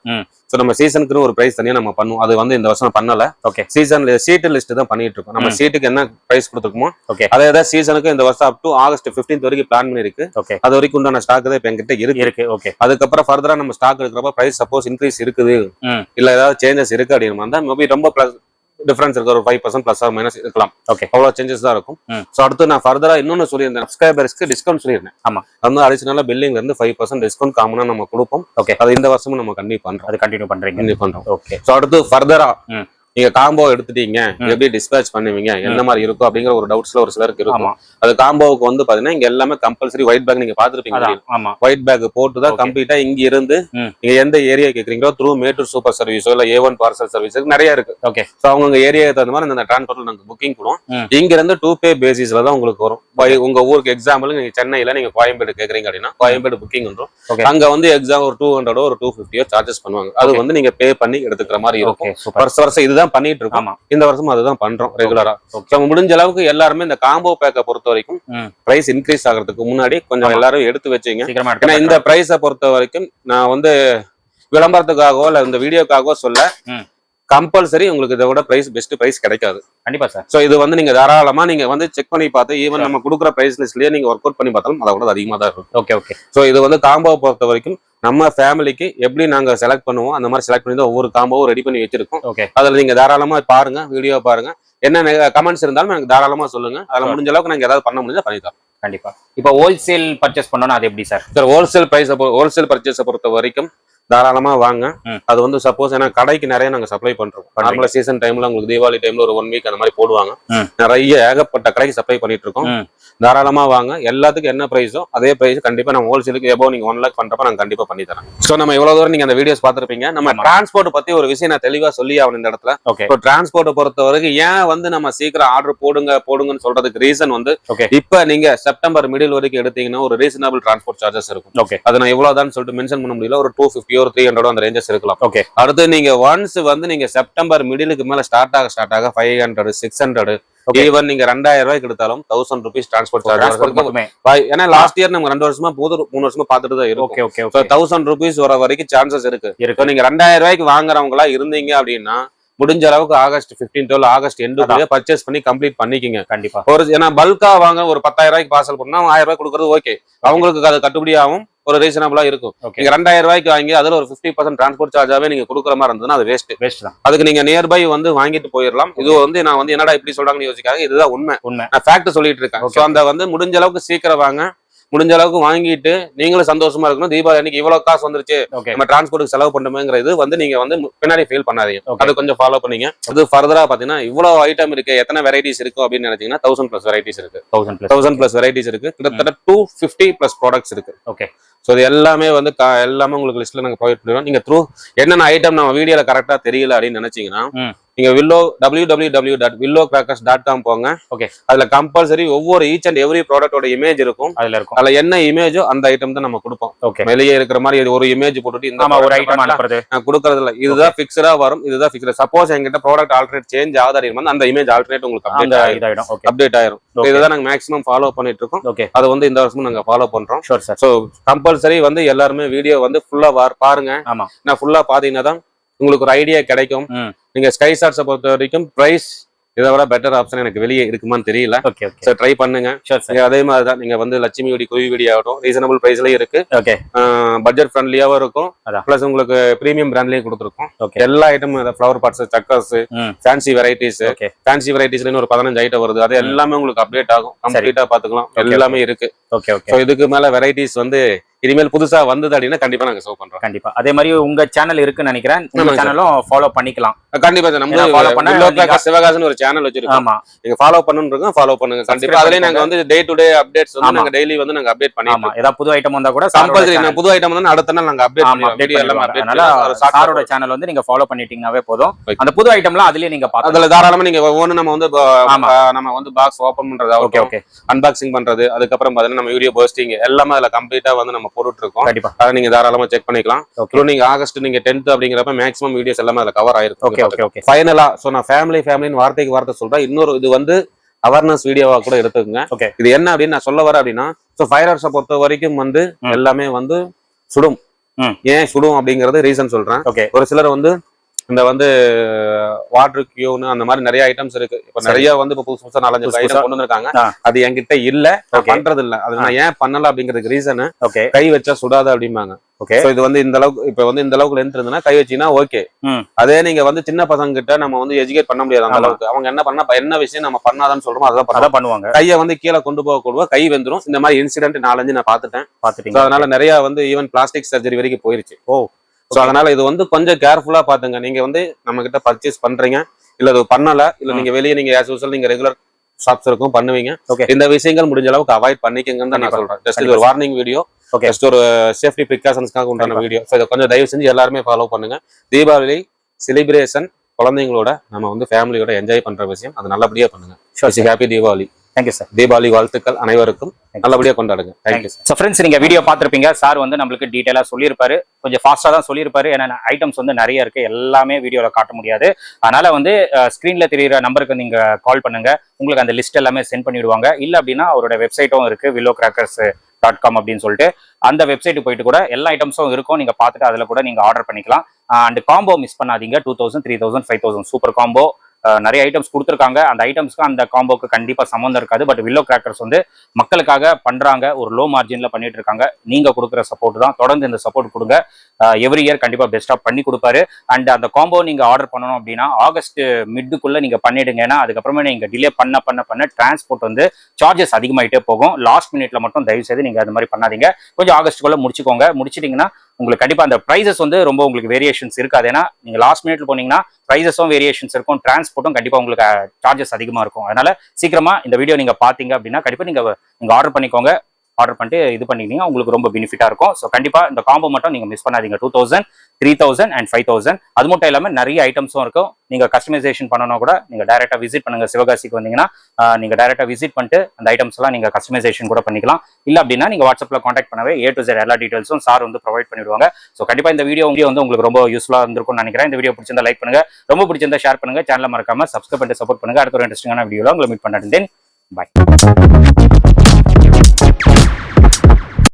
ஸோ நம்ம சீசனுக்குன்னு ஒரு பிரைஸ் தனியாக நம்ம பண்ணுவோம். அது வந்து இந்த வருஷம் பண்ணல. ஓகே, சீசன்ல சீட்டு லிஸ்ட் தான் பண்ணிட்டு இருக்கோம். நம்ம சீட்டுக்கு என்ன பிரைஸ் கொடுத்துருக்கோமோ ஓகே, அதே தான் சீசனுக்கு இந்த வருஷம் அப் டு ஆகஸ்ட் 15 வரைக்கும் பிளான் பண்ணிருக்கு. ஓகே, அது வரைக்கும் உண்டான ஸ்டாக் தான் இப்போ எங்கிட்ட இருக்கு. ஓகே, அதுக்கப்புறம் ஃபர்தரா நம்ம ஸ்டாக் எடுக்கிறப்ப பிரைஸ் சப்போஸ் இன்க்ரீஸ் இருக்குது இல்ல ஏதாவது சேஞ்சஸ் இருக்கு அப்படின்னு வந்தா மேபி ரொம்ப பிளஸ் டிஃபரன்ஸ் இருக்கு. ஒரு 5% பிளஸ் ஆர் மைனஸ் இருக்கலாம். ஓகே, அவ்வளவு சேஞ்சஸ் தான் இருக்கும். ஸோ அடுத்து நான் ஃபர்தரா இன்னொன்னு சொல்லியிருந்தேன், சப்ஸ்கிரைபர்ஸ்க்கு டிஸ்கவுண்ட் சொல்லியிருந்தேன். ஆமா, வந்து அடிஷனலா பில்லிங்ல இருந்து 5% டிஸ்கவுண்ட் காமனா நம்ம கொடுப்போம். ஓகே, அது இந்த வருஷமும் நம்ம கண்டிப்பா பண்றோம். அது கண்டினியூ பண்றோம். ஓகே, ஸோ அடுத்து ஃபர்தரா நீங்க காம்போ எடுத்துட்டீங்க எப்படி டிஸ்பேச் பண்ணுவீங்க என்ன மாதிரி இருக்கும் அப்படிங்கிற ஒரு டவுட்ஸ்ல ஒரு சிலருக்கு இருக்கும். அது காம்போவுக்கு வந்து பாத்தீங்கன்னா இங்க எல்லாமே கம்பல்சரி ஒயிட் பேக் நீங்க பாத்துருப்பீங்க. ஒயிட் பேக் போட்டு தான் கம்ப்ளீட்டா இங்க இருந்து நீங்க எந்த ஏரியா கேக்குறீங்களோ த்ரூ மேட்டூர் சூப்பர் சர்வீஸோ இல்ல A1 பார்சல் சர்வீஸ் நிறைய இருக்கு. ஓகே, ஸோ அவங்க ஏரியாவுக்கு தகுந்த மாதிரி அந்த டிரான்ஸ்போர்ட்ல நாங்க புக்கிங் பண்ணுவோம். இங்க இருந்து 2 பே பேசிஸ்ல தான் உங்களுக்கு வரும். உங்க ஊருக்கு எக்ஸாம்பிள் நீங்க சென்னையில நீங்க கோயம்பேடு கேக்குறீங்க அப்படின்னா கோயம்பேடு புக்கிங் பண்றோம். அங்க வந்து எக்ஸாம் ஒரு 200 ஒரு 250 சார்ஜஸ் பண்ணுவாங்க. அது வந்து நீங்க பே பண்ணி எடுத்துக்கிற மாதிரி இருக்கும். வருஷம் இதுதான் பண்ணிட்டு இருக்கோம். இந்த வருஷம் அதுதான் பண்றோம் ரெகுலரா. முடிஞ்ச அளவுக்கு எல்லாருமே இந்த காம்போ பேக்கை பொறுத்த வரைக்கும் பிரைஸ் இன்க்ரீஸ் ஆகிறதுக்கு முன்னாடி கொஞ்சம் எல்லாரும் எடுத்து வச்சுங்க. ஏன்னா இந்த பிரைஸை பொறுத்த வரைக்கும் நான் வந்து விளம்பரத்துக்காகவோ இல்ல இந்த வீடியோக்காகவோ சொல்ல கம்பல்சரி உங்களுக்கு இதை விட பிரைஸ் பெஸ்ட் பிரைஸ் கிடைக்காது. கண்டிப்பா சார். சோ இது வந்து நீங்க தாராளமா நீங்க வந்து செக் பண்ணி பார்த்து ஈவன் நம்ம கொடுக்குற பிரைஸ் லிஸ்ட்லயே நீங்க ஒர்க் அவுட் பண்ணி பார்த்தாலும் அதை விட அதிகமா தான் இருக்கும். Okay, okay. சோ இது வந்து காம்போ பொறுத்த வரைக்கும் நம்ம ஃபேமிலிக்கு எப்படி நாங்க செலக்ட் பண்ணுவோம் அந்த மாதிரி செலக்ட் பண்ணி தான் ஒவ்வொரு காம்போவும் ரெடி பண்ணி வச்சிருக்கோம். ஓகே, அதுல நீங்க தாராளமா பாருங்க, வீடியோ பாருங்க, என்ன கமெண்ட்ஸ் இருந்தாலும் எனக்கு தாராளமா சொல்லுங்க. அதுல முடிஞ்ச அளவுக்கு நாங்க ஏதாவது பண்ண முடிஞ்சா பண்ணித்தரோம். கண்டிப்பா. இப்போ ஹோல்சேல் பர்ச்சேஸ் பண்ணோம்னா அது எப்படி சார்? சார் ஹோல்சேல் பர்ச்சேஸ் பொறுத்த வரைக்கும் தாராளமா வாங்க. அது வந்து சப்போஸ் ஏன்னா கடைக்கு நிறைய நாங்க சப்ளை பண்றோம். நார்மலா சீசன் டைம்ல உங்களுக்கு தீபாவளி டைம்ல ஒரு 1 வீக் அந்த மாதிரி போடுவாங்க. நிறைய ஏகப்பட்ட கடைக்கு சப்ளை பண்ணிட்டு இருக்கோம். தாராளமா வாங்க. எல்லாத்துக்கும் என்ன பிரைஸோ அதே பிரைஸ் கண்டிப்பா நம்ம ஹோல்சேலுக்கு எபோவ் நீங்க 1 lakh பண்றப்ப நாங்க கண்டிப்பா பண்ணி தரேன். சோ நம்ம இவ்வளவு தூரம் நீங்க அந்த வீடியோஸ் பாத்திருப்பீங்க. நம்ம டிரான்ஸ்போர்ட் பத்தி ஒரு விஷயம் நான் தெளிவா சொல்லி ஆகணும் இந்த இடத்துல. இப்போ டிரான்ஸ்போர்ட் பொறுத்த வரைக்கும் ஏன் வந்து நம்ம சீக்கிரம் ஆர்டர் போடுங்கன்னு சொல்றதுக்கு ரீசன் வந்து இப்ப நீங்க செப்டம்பர் மிடில் வரைக்கும் எடுத்தீங்கன்னா ஒரு ரீசனபிள் டிரான்ஸ்போர்ட் சார்ஜஸ் இருக்கும். அது நான் இவ்வளவுதான் சொல்லிட்டு மென்ஷன் பண்ண முடியல. ஒரு 250 ஒரு 300 அந்த ரேஞ்சஸ் இருக்கலாம். ஓகே, அடுத்து நீங்க ஒன்ஸ் வந்து நீங்க செப்டம்பர் மிடிலுக்கு மேல ஸ்டார்ட் ஆக 500 600 ஈவன் நீங்க 2000 ரூபாய்க்கு எடுத்தாலும் 1000 rupees டிரான்ஸ்போர்ட் சார்ஜ். ஏன்னா லாஸ்ட் இயர் நம்ம 2 வருஷமா 3 வருஷமா பாத்துட்டு தான் இருக்கும். 1000 rupees வர வரைக்கும் சான்சஸ் இருக்கு. நீங்க 2000 ரூபாய்க்கு வாங்குறவங்களா இருந்தீங்க அப்படின்னா முடிஞ்ச அளவுக்கு ஆகஸ்ட் 15 ஆகஸ்ட் எண்டுக்குள்ளே பர்ச்சேஸ் பண்ணி கம்ப்ளீட் பண்ணிக்கிங்க. கண்டிப்பா ஒரு ஏன்னா பல்கா வாங்க ஒரு 10,000 ரூபாய்க்கு பார்சல் பண்ணா 1000 ரூபாய் கொடுக்கறது ஓகே, அவங்களுக்கு அது கட்டுப்படியாகும், ஒரு ரீசனபிளா இருக்கும். நீங்க 2000 ரூபாய்க்கு வாங்கி அதுல ஒரு 50% டிரான்ஸ்போர்ட் சார்ஜாவே நீங்க கொடுக்குற மாதிரி இருந்ததுன்னா அது வேஸ்ட் தான். அதுக்கு நீங்க நியர்பை வந்து வாங்கிட்டு போயிடலாம். இது வந்து நான் வந்து என்னடா இப்படி சொல்றாங்கன்னு யோசிக்காங்க, இதுதான் உண்மை. நான் ஃபேக்ட் சொல்லிட்டு இருக்கேன். ஸோ அந்த வந்து முடிஞ்ச அளவுக்கு சீக்கிரம் வாங்க, முடிஞ்ச அளவுக்கு வாங்கிட்டு நீங்களும் சந்தோஷமா இருக்கணும். தீபாவளி அன்னைக்கு இவ்வளவு காசு வந்துருச்சு நம்ம டிரான்ஸ்போர்ட்டுக்கு செலவு பண்ணுமேங்கிறது வந்து நீங்க வந்து பின்னாடி ஃபீல் பண்ணாதீங்க. அது கொஞ்சம் ஃபாலோ பண்ணீங்க. அது ஃபர்தரா பாத்தீங்கன்னா இவ்வளவு ஐட்டம் இருக்கு, எத்தனை வெரைட்டிஸ் இருக்கும் அப்படின்னு நினைச்சீங்கன்னா 1000+ வெரைட்டிஸ் இருக்கு. 1000+ வெரைட்டிஸ் இருக்கு. கிட்டத்தட்ட 250+ ப்ராடக்ட்ஸ் இருக்கு. ஓகே, ஸோ இது எல்லாமே வந்து எல்லாமே உங்களுக்கு லிஸ்ட்ல நாங்க ப்ரொவைட் பண்ணுவோம். நீங்க த்ரூ என்னென்ன ஐட்டம் நம்ம வீடியோல கரெக்டா தெரியல அப்படின்னு நினைச்சீங்கன்னா நீங்க www.villocrackers.com போங்க. ஓகே, அதுல கம்பல்சரி ஒவ்வொரு ஈச் அண்ட் எவ்ரி ப்ராடக்டோட இமேஜ் இருக்கும். அதுல என்ன இமேஜோ அந்த ஐட்டம் தான் நம்ம கொடுப்போம். ஓகே, வெளியே இருக்கிற மாதிரி ஒரு இமேஜ் போட்டுட்டு இந்த ஒரு ஐட்டம் நான் கொடுக்கறது இல்ல, இதுதான் பிக்ஸ்டா வரும், இதுதான் பிக்ஸ்டா. சப்போஸ் என்கிட்ட ப்ராடக்ட் ஆல்டர்னேட் சேஞ்ச் ஆகுது அந்த இமேஜ் ஆல்டர்னேட் உங்களுக்கு அப்டேட் ஆயிரும். இதுதான் நாங்க மேக்ஸிமம் ஃபாலோ பண்ணிட்டு இருக்கோம். ஓகே, அது வந்து இந்த வருஷமும் நாங்க ஃபாலோ பண்றோம். ஸோ கம்பல்சரி வந்து எல்லாருமே வீடியோ வந்து ஃபுல்லா பாருங்க. நான் ஃபுல்லா பாத்தீங்கன்னா தான் உங்களுக்கு ஒரு ஐடியா கிடைக்கும். நீங்க ஸ்கை ஷாட்ஸை பொறுத்த வரைக்கும் பிரைஸ் இதை விட பெட்டர் ஆப்ஷன் எனக்கு வெளியே இருக்குமான்னு தெரியல. சார் ட்ரை பண்ணுங்க. அதே மாதிரி தான் நீங்க வந்து லட்சுமி வெடி குவி வெடி ஆகட்டும் ரீசனபிள் பிரைஸ்லயும் இருக்கு, பட்ஜெட் ஃப்ரெண்ட்லியாவும் இருக்கும், பிளஸ் உங்களுக்கு பிரீமியம் பிராண்ட்லயும் கொடுத்துருக்கோம். எல்லா ஐட்டமும் ஃபிளவர் பாட்ஸ், சக்கர்ஸ், ஃபேன்சி வெரைட்டிஸ், ஃபேன்சி வெரைட்டிஸ்ல ஒரு 15 ஐட்டம் வருது. அது எல்லாமே உங்களுக்கு அப்டேட் ஆகும், கம்ப்ளீட்டா பாத்துக்கலாம். எல்லாமே இருக்கு. இதுக்கு மேல வெரைட்டிஸ் வந்து இனிமேல் புதுசா வந்தது அப்படின்னா கண்டிப்பா நாங்க சர்வ் பண்றோம். கண்டிப்பா அதே மாதிரி உங்க சேனல் இருக்குன்னு நினைக்கிறேன், உங்க சேனலும் ஃபாலோ பண்ணிக்கலாம். கண்டிப்பா நம்ம ஃபாலோ பண்ண சிவகாசன் ஒரு சேனல் வச்சிருக்கோம். ஆமா, நீங்க ஃபாலோ பண்ணனும்ன்றங்க ஃபாலோ பண்ணுங்க. கண்டிப்பா அதுலயே நாங்க வந்து டே டு டே அப்டேட்ஸ் வந்து நாங்க டெய்லி வந்து நாங்க அப்டேட் பண்ணிடுவோம். ஏதாவது புது ஐட்டம் வந்தா கூட கம்பல்சரி நான் புது ஐட்டம் வந்து அடுத்த நாள் நாங்க அப்டேட் பண்ணுவோம். வீடியோ எல்லாம் அப்டேட். அதனால சாரோட சேனல் வந்து நீங்க ஃபாலோ பண்ணிட்டீங்கனாவே போதும். அந்த புது ஐட்டம்லாம் அதுலயே நீங்க பாத்து அதுல தாராளமா நீங்க ஒவ்வொரு நம்ம வந்து பாக்ஸ் ஓபன் பண்றது, ஓகே அன்பாக்சிங் பண்றது, அதுக்கு அப்புறம் பாத்தீங்கன்னா நம்ம வீடியோ போஸ்டிங் எல்லாமே அதுல கம்ப்ளீட்டா வந்து நம்ம போட்டுட்டு இருக்கோம். கண்டிப்பா அதை நீங்க தாராளமா செக் பண்ணிக்கலாம். அப்புறம் நீங்க ஆகஸ்ட் நீங்க 10th அப்படிங்கிறப்ப மேக்ஸிமம் வீடியோஸ் எல்லாமே அதுல கவர் ஆயிருக்கு. ஃபைனலா சோ நான் ஃபேமிலின்னு வார்த்தைக்கு வார்த்தை சொல்றேன். இன்னொரு இது வந்து அவேர்னஸ் வீடியோவா கூட எடுத்துக்கங்க. இது என்ன அப்படின்னு நான் சொல்ல வரேன் அப்படின்னா, சோ ஃபயர் ஹவுஸை பொறுத்த வரைக்கும் வந்து எல்லாமே வந்து சுடும். ஏன் சுடும் அப்படிங்கறது ரீசன் சொல்றேன். ஒரு சிலர் வந்து இந்த வந்து வாட்டர் கியூன்னு அந்த மாதிரி நிறைய ஐட்டம்ஸ் இருக்கு. இப்ப நிறைய வந்து இப்ப புதுசா 4-5 ஐட்டம் கொண்டு வந்திருக்காங்க. அது என்கிட்ட இல்ல, பண்றது இல்ல. அது நான் ஏன் பண்ணல அப்படிங்கிறதுக்கு ரீசன் கை வச்சா சுடாது அப்படிம்பாங்க. இது வந்து இந்த அளவுக்கு இப்ப வந்து இந்த அளவுக்கு லென்த் இருந்ததுன்னா கை வச்சீங்கன்னா ஓகே. அதே நீங்க வந்து சின்ன பசங்க கிட்ட நம்ம வந்து எஜுகேட் பண்ண முடியாது அந்த அளவுக்கு. அவங்க என்ன பண்ணா என்ன விஷயம் நம்ம பண்ணாதான்னு சொல்றோம் அதான் பண்ணுவாங்க. கையை வந்து கீழே கொண்டு போக கூடுவா, கை வெந்துரும். இந்த மாதிரி இன்சிடென்ட் 4-5 நான் பாத்துட்டேன். அதனால நிறைய வந்து ஈவன் பிளாஸ்டிக் சர்ஜரி வரைக்கும் போயிருச்சு. சோ அதனால இது வந்து கொஞ்சம் கேர்ஃபுல்லா பாத்துங்க. நீங்க வந்து நம்ம கிட்ட பர்ச்சேஸ் பண்றீங்க, இல்ல அது பண்ணல, இல்ல நீங்க வெளியே நீங்க ஆஸ் யூசுவல் நீங்க ரெகுலர் ஷாப்ஸ் இருக்கும் பண்ணுவீங்க. இந்த விஷயங்கள் முடிஞ்ச அளவுக்கு அவாய்ட் பண்ணிக்கங்கன்னு தான் நான் சொல்றேன். ஜஸ்ட் இது ஒரு வார்னிங் வீடியோ, ஜஸ்ட் ஒரு சேஃப்டி ப்ரிகாஷன்ஸ்க்காக உண்டான வீடியோ. ஸோ இதை கொஞ்சம் தயவு செஞ்சு எல்லாருமே ஃபாலோ பண்ணுங்க. தீபாவளி செலிப்ரேஷன் குழந்தைங்களோட நம்ம வந்து ஃபேமிலியோட என்ஜாய் பண்ற விஷயம், அது நல்லபடியா பண்ணுங்க. Happy Deepavali. Thank you sir. Deepavali வாழ்த்துக்கள் அனைவருக்கும். நல்லபடியா கொண்டாடுங்க. Thank you sir. ஸோ ஃப்ரெண்ட்ஸ், நீங்க வீடியோ பார்த்துருப்பீங்க. சார் வந்து நம்மளுக்கு டீட்டெயிலாக சொல்லியிருப்பாரு. கொஞ்சம் ஃபாஸ்ட்டாக தான் சொல்லியிருப்பாரு. ஏன்னா ஐட்டம்ஸ் வந்து நிறைய இருக்கு, எல்லாமே வீடியோவில் காட்ட முடியாது. அதனால வந்து ஸ்க்ரீன்ல தெரியுற நம்பருக்கு நீங்க கால் பண்ணுங்க, உங்களுக்கு அந்த லிஸ்ட் எல்லாமே சென்ட் பண்ணிவிடுவாங்க. இல்லை அப்படின்னா அவரோட வெப்சைட்டும் இருக்கு, willowcrackers.com அப்படின்னு சொல்லிட்டு. அந்த வெப்சைட்டு போயிட்டு கூட எல்லா ஐட்டம்ஸும் இருக்கும், நீங்க பார்த்துட்டு அதில் கூட நீங்க ஆர்டர் பண்ணிக்கலாம். அண்ட் காம்போ மிஸ் பண்ணாதீங்க. 2000, 3000, 5000 சூப்பர் காம்போ. நிறைய ஐட்டம்ஸ் கொடுத்துருக்காங்க. அந்த ஐட்டம்ஸ்க்கு அந்த காம்போக்கு கண்டிப்பா சம்மந்தம் இருக்காது. பட் வில்லோ கிராக்கர்ஸ் வந்து மக்களுக்காக பண்றாங்க, ஒரு லோ மார்ஜின்ல பண்ணிட்டு இருக்காங்க. நீங்க கொடுக்குற சப்போர்ட் தான், தொடர்ந்து இந்த சப்போர்ட் கொடுங்க. எவ்ரி இயர் கண்டிப்பா பெஸ்டா பண்ணி கொடுப்பாரு. அண்ட் அந்த காம்போ நீங்க ஆர்டர் பண்ணணும் அப்படின்னா ஆகஸ்ட் மிட்டுக்குள்ள நீங்க பண்ணிடுங்க. ஏன்னா அதுக்கப்புறமா நீங்க டிலே பண்ண டிரான்ஸ்போர்ட் வந்து சார்ஜஸ் அதிகமாயிட்டே போகும். லாஸ்ட் மினிட்ல மட்டும் தயவு செய்து நீங்க அது மாதிரி பண்ணாதீங்க. கொஞ்சம் ஆகஸ்ட்டுக்குள்ள முடிச்சுக்கோங்க. முடிச்சிட்டீங்கன்னா உங்களுக்கு கண்டிப்பா அந்த பிரைசஸ் வந்து ரொம்ப உங்களுக்கு வேரியேஷன்ஸ் இருக்காது. ஏன்னா நீங்க லாஸ்ட் மினிட்ல போனீங்கன்னா பிரைசஸும் வேரியேஷன்ஸ் இருக்கும், டிரான்ஸ்போர்ட்டும் கண்டிப்பா உங்களுக்கு சார்ஜஸ் அதிகமா இருக்கும். அதனால சீக்கிரமா இந்த வீடியோ நீங்க பாத்தீங்க அப்படின்னா கண்டிப்பா நீங்க ஆர்டர் பண்ணிக்கோங்க. ஆர்டர் பண்ணிட்டு இது பண்ணிட்டீங்கன்னா உங்களுக்கு ரொம்ப பெனிஃபிட்டா இருக்கும். ஸோ கண்டிப்பா இந்த காம்போ மட்டும் நீங்க மிஸ் பண்ணாதீங்க. 2000, 3000 and 5000. அது மட்டும் இல்லாம நிறைய ஐட்டம்ஸும் இருக்கும். நீங்க கஸ்டமைசேஷன் பண்ணணும் கூட நீங்க டைரக்டா விசிட் பண்ணுங்க. சிவகாசிக்கு வந்தீங்கன்னா நீங்க டைரக்டா விசிட் பண்ணிட்டு அந்த ஐட்டம்ஸ் எல்லாம் நீங்க கஸ்டமைசேஷன் கூட பண்ணிக்கலாம். இல்ல அப்படின்னா நீங்க வாட்ஸ்அப்ல கான்டாக்ட் பண்ணவே A to Z எல்லா டீடைல்ஸும் சார் வந்து ப்ரொவைட் பண்ணிடுவாங்க. ஸோ கண்டிப்பா இந்த வீடியோ வந்து உங்களுக்கு ரொம்ப யூஸ்ஃபுல்லா இருந்திருக்கும்னு நினைக்கிறேன். இந்த வீடியோ பிடிச்சிருந்தா லைக் பண்ணுங்க, ரொம்ப பிடிச்சிருந்தா ஷேர் பண்ணுங்க, சேனலை மறக்காம சப்ஸ்கிரைப் பண்ணிட்டு சப்போர்ட் பண்ணுங்க. அடுத்த ஒரு இன்ட்ரெஸ்டிங்கான வீடியோல உங்களை மீட் பண்ணேன். தென் பை.